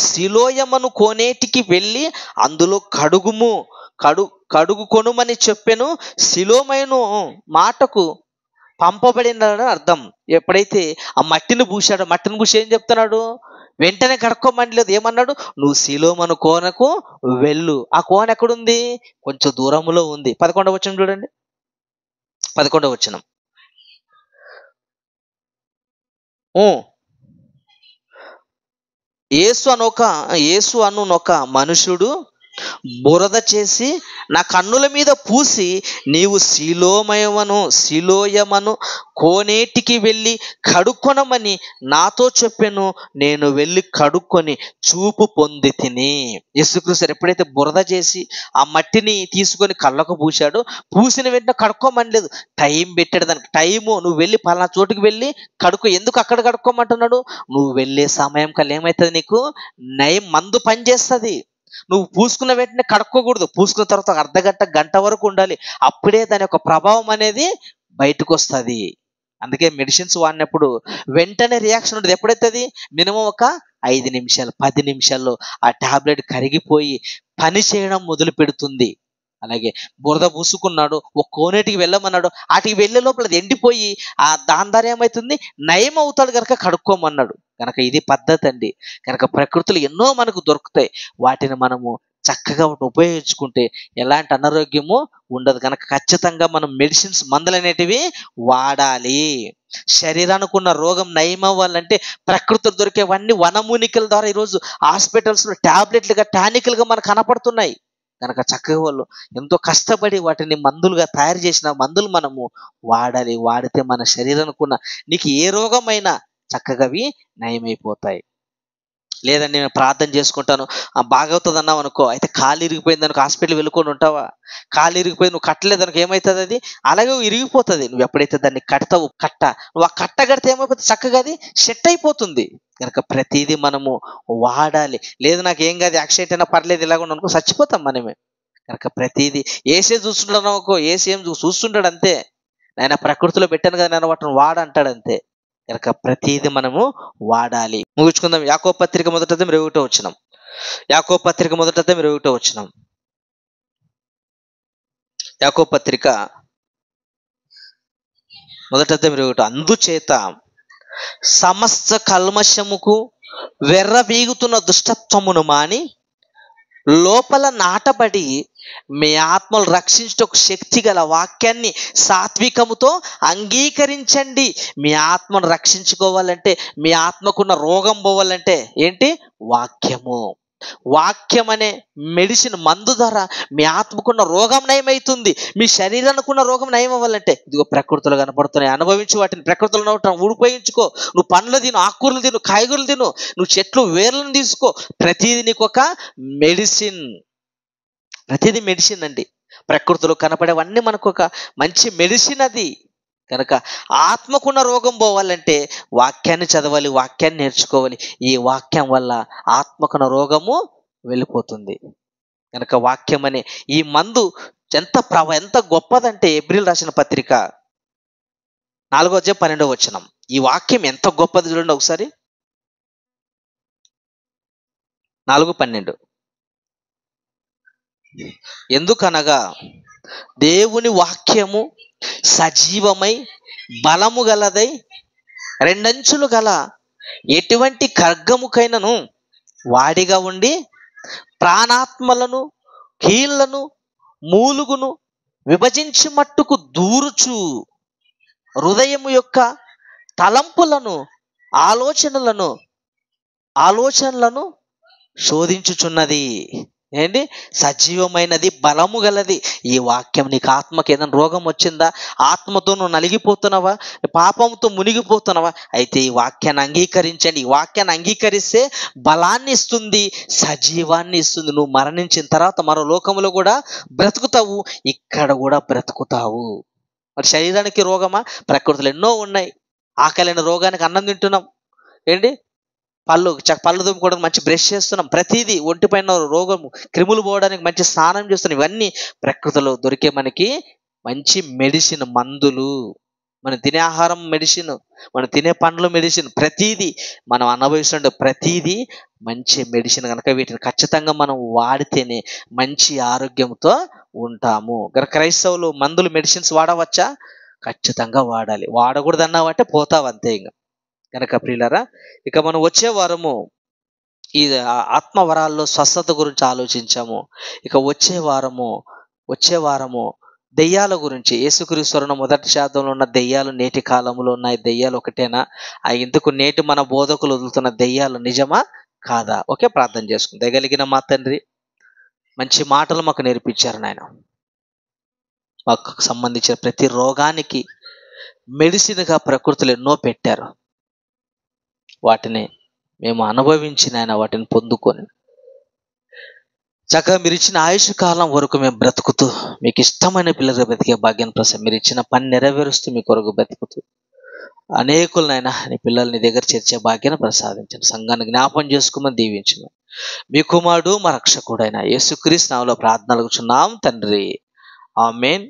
శిలోయమను కోనేటికి వెళ్ళి అందులో కడుగు కొనుమని చెప్పెను. శిలోమైన మాటకు పంపబడిన అర్థం. ఎప్పుడైతే ఆ మట్టిని పూసాడో, మట్టిని పూసి ఏం చెప్తున్నాడు? వెంటనే కడుక్కోమని లేదు. ఏమన్నాడు? నువ్వు శిలోమను కోనకు వెళ్ళు. ఆ కోన ఎక్కడుంది? కొంచెం దూరంలో ఉంది. 11వ వచనం చూడండి. 11వ వచనం. యేసు అనునొక మనుషుడు బురద చేసి నా కన్నుల మీద పూసి, నీవు శిలోయమను కోనేటికి వెళ్ళి కడుక్కొనమని నాతో చెప్పాను. నేను వెళ్ళి కడుక్కొని చూపు పొంది తిని. యేసుక్రీస్తు ఎప్పుడైతే బురద చేసి ఆ మట్టిని తీసుకొని కళ్ళకు పూశాడో, పూసిన వెంటనే కడుక్కోమని లేదు, టైం పెట్టాడు దానికి. టైము, నువ్వు వెళ్ళి పలానా చోటుకి వెళ్ళి కడుక్కో. ఎందుకు అక్కడ కడుక్కోమంటున్నాడు? నువ్వు వెళ్ళే సమయం కల్లా ఏమవుతుంది? నీకు మందు పనిచేస్తుంది. నువ్వు పూసుకున్న వెంటనే కడుక్కోకూడదు. పూసుకున్న తర్వాత అర్ధగంట, గంట వరకు ఉండాలి. అప్పుడే దాని యొక్క ప్రభావం అనేది బయటకు వస్తుంది. అందుకే మెడిసిన్స్ వాడినప్పుడు వెంటనే రియాక్షన్ ఉంటుంది. ఎప్పుడైతుంది? మినిమం ఒక 5 నిమిషాలు, 10 నిమిషాల్లో ఆ టాబ్లెట్ కరిగిపోయి పని చేయడం మొదలు పెడుతుంది. అలాగే బురద పూసుకున్నాడు, ఒక కోనేటికి వెళ్ళమన్నాడు, వాటికి వెళ్ళే లోపల అది ఎండిపోయి దాని ద్వారా ఏమవుతుంది? నయం అవుతాడు కనుక కడుక్కోమన్నాడు. కనుక ఇది పద్ధతి అండి. కనుక ప్రకృతిలో ఎన్నో మనకు దొరుకుతాయి. వాటిని మనము చక్కగా ఉపయోగించుకుంటే ఎలాంటి అనారోగ్యము ఉండదు. కనుక ఖచ్చితంగా మనం మెడిసిన్స్, మందులు అనేటివి వాడాలి. శరీరానికి ఉన్న రోగం నయం అవ్వాలంటే ప్రకృతిలో దొరికేవన్నీ వనమూలికల ద్వారా ఈరోజు హాస్పిటల్స్లో టాబ్లెట్లుగా, టానికలుగా మనకు కనపడుతున్నాయి. కనుక చక్కగా వాళ్ళు ఎంతో కష్టపడి వాటిని మందులుగా తయారు చేసిన మందులు మనము వాడాలి. వాడితే మన శరీరానికి ఉన్న నీకు ఏ రోగమైనా చక్కగా అవి నయమైపోతాయి. లేదండి నేను ప్రార్థన చేసుకుంటాను, బాగవుతుంది అన్నావు అనుకో, అయితే కాలు ఇరిగిపోయింది అనుకో, హాస్పిటల్ వెళ్ళుకొని ఉంటావా? కాలు ఇరిగిపోయి నువ్వు కట్టలేదు అనుకో, ఏమవుతుంది? అది అలాగే ఇరిగిపోతుంది. నువ్వు ఎప్పుడైతే దాన్ని కడతావు, నువ్వు ఆ కట్ట కడితే ఏమైపోతుంది? చక్కగా అది సెట్ అయిపోతుంది. కనుక ప్రతిదీ మనము వాడాలి. లేదు నాకు ఏం కాదు, యాక్సిడెంట్ అయినా పర్లేదు, ఇలాగ అనుకో, చచ్చిపోతాం మనమే. కనుక ప్రతిదీ ఏసే చూస్తుంటాడు అనుకో, ఏసీ ఏం చూస్తుంటాడు అంతే. ఆయన ప్రకృతిలో పెట్టాను కదా నేను వాటిని వాడంటాడు అంతే. కనుక ప్రతిదీ మనము వాడాలి. ముగించుకుందాం. యాకోబు పత్రిక 1:21 వచనం. యాకోబు పత్రిక 1:21 వచనం. యాకోబు పత్రిక మొదట మీరు అందుచేత సమస్త కల్మషముకు వెర్రవీగుతున్న దుష్టత్వమును మాని లోపల నాటబడి మీ ఆత్మలు రక్షించుటకు శక్తి గల వాక్యాన్ని సాత్వికముతో అంగీకరించండి. మీ ఆత్మను రక్షించుకోవాలంటే, మీ ఆత్మకున్న రోగం పోవాలంటే ఏంటి? వాక్యము. వాక్యం అనే మెడిసిన్ మందు ద్వారా మీ ఆత్మకున్న రోగం నయమవుతుంది. మీ శరీరానికున్న రోగం నయం అవ్వాలంటే ఇదిగో ప్రకృతిలో కనపడుతున్నాయి, అనుభవించు వాటిని. ప్రకృతిలో ఊడిపోయించుకో. నువ్వు పండ్లు తిను, ఆకుకూరలు తిను, కాయగూరలు తిను, నువ్వు చెట్లు వేర్లను తీసుకో. ప్రతిదీ నీకు ఒక మెడిసిన్. ప్రతిదీ మెడిసిన్ అండి. ప్రకృతిలో కనపడేవన్నీ మనకు ఒక మంచి మెడిసిన్ అది. కనుక ఆత్మకున్న రోగం పోవాలంటే వాక్యాన్ని చదవాలి, వాక్యాన్ని నేర్చుకోవాలి. ఈ వాక్యం వల్ల ఆత్మకున్న రోగము వెళ్ళిపోతుంది. కనుక వాక్యం అనే ఈ మందు ఎంత గొప్పదంటే, ఎబ్రిల్ రాసిన పత్రిక 4:12 ఈ వాక్యం ఎంత గొప్పది చూడండి ఒకసారి. 4:12 ఎందుకనగా దేవుని వాక్యము సజీవమై బలము గలదై రెండంచులు గల ఎటువంటి ఖడ్గముకైనను వాడిగా ఉండి ప్రాణాత్మలను కీళ్లను మూలుగును విభజించి మట్టుకు దూరుచు హృదయము యొక్క తలంపులను ఆలోచనలను శోధించుచున్నది. ఏంటి? సజీవమైనది, బలము గలది. ఈ వాక్యం నీకు ఆత్మకి ఏదైనా రోగం వచ్చిందా? ఆత్మతో నువ్వు నలిగిపోతున్నావా? పాపంతో మునిగిపోతున్నావా? అయితే ఈ వాక్యాన్ని అంగీకరించండి. ఈ వాక్యాన్ని అంగీకరిస్తే బలాన్ని ఇస్తుంది, సజీవాన్ని ఇస్తుంది. నువ్వు మరణించిన తర్వాత మరో లోకంలో కూడా బ్రతుకుతావు, ఇక్కడ కూడా బ్రతుకుతావు. మరి శరీరానికి రోగమా? ప్రకృతిలో ఎన్నో ఉన్నాయి. ఆకలిన రోగానికి అన్నం తింటున్నాం. ఏంటి? పళ్ళు దుమ్ముకోవడానికి మంచి బ్రష్ చేస్తున్నాం. ప్రతిదీ ఒంటిపైన రోగము, క్రిములు పోవడానికి మంచి స్నానం చేస్తున్నాం. ఇవన్నీ ప్రకృతిలో దొరికే మనకి మంచి మెడిసిన్, మందులు. మనం తినే ఆహారం మెడిసిన్, మనం తినే పండ్లు మెడిసిన్. ప్రతిదీ మనం అనుభవిస్తుండే ప్రతిదీ మంచి మెడిసిన్. కనుక వీటిని ఖచ్చితంగా మనం వాడితేనే మంచి ఆరోగ్యంతో ఉంటాము. క్రైస్తవులు మందులు, మెడిసిన్స్ వాడవచ్చా? ఖచ్చితంగా వాడాలి. వాడకూడదు అన్నావంటే పోతావు అంతే. కనుక ప్రియులారా, ఇక మనం వచ్చే వారము ఈ ఆత్మవరాల్లో స్వస్థత గురించి ఆలోచించాము. ఇక వచ్చే వారము దెయ్యాల గురించి, యేసుక్రీస్తు మొదటి శాతంలో ఉన్న దెయ్యాలు నేటి కాలంలో ఉన్నాయి. దెయ్యాలు ఒకటేనా? ఇందుకు నేటి మన బోధకులు వదులుతున్న దెయ్యాలు నిజమా కాదా? ఓకే, ప్రార్థన చేసుకుందాం. దయగలిగిన మా తండ్రి, మంచి మాటలు మాకు నేర్పించారు నాయన. మాకు సంబంధించిన ప్రతి రోగానికి మెడిసిన్గా ప్రకృతిలో ఎన్నో పెట్టారు. వాటిని మేము అనుభవించిన వాటిని పొందుకొని చక్కగా మీరు ఇచ్చిన ఆయుష్ కాలం వరకు మేము బ్రతుకుతూ మీకు ఇష్టమైన పిల్లలు బ్రతికే భాగ్యాన్ని ప్రసాదం. మీరు ఇచ్చిన పని నెరవేరుస్తూ మీ కొరకు బ్రతుకుతూ అనేకులనైనా నీ పిల్లల్ని దగ్గర చేర్చే భాగ్యాన్ని ప్రసాదించండి. సంఘాన్ని జ్ఞాపం చేసుకోమని దీవించను. మీ కుమారుడు మా రక్షకుడైన యేసుక్రీస్తు నామములో ప్రార్థన అడుగుచున్నాం తండ్రి. ఆమేన్.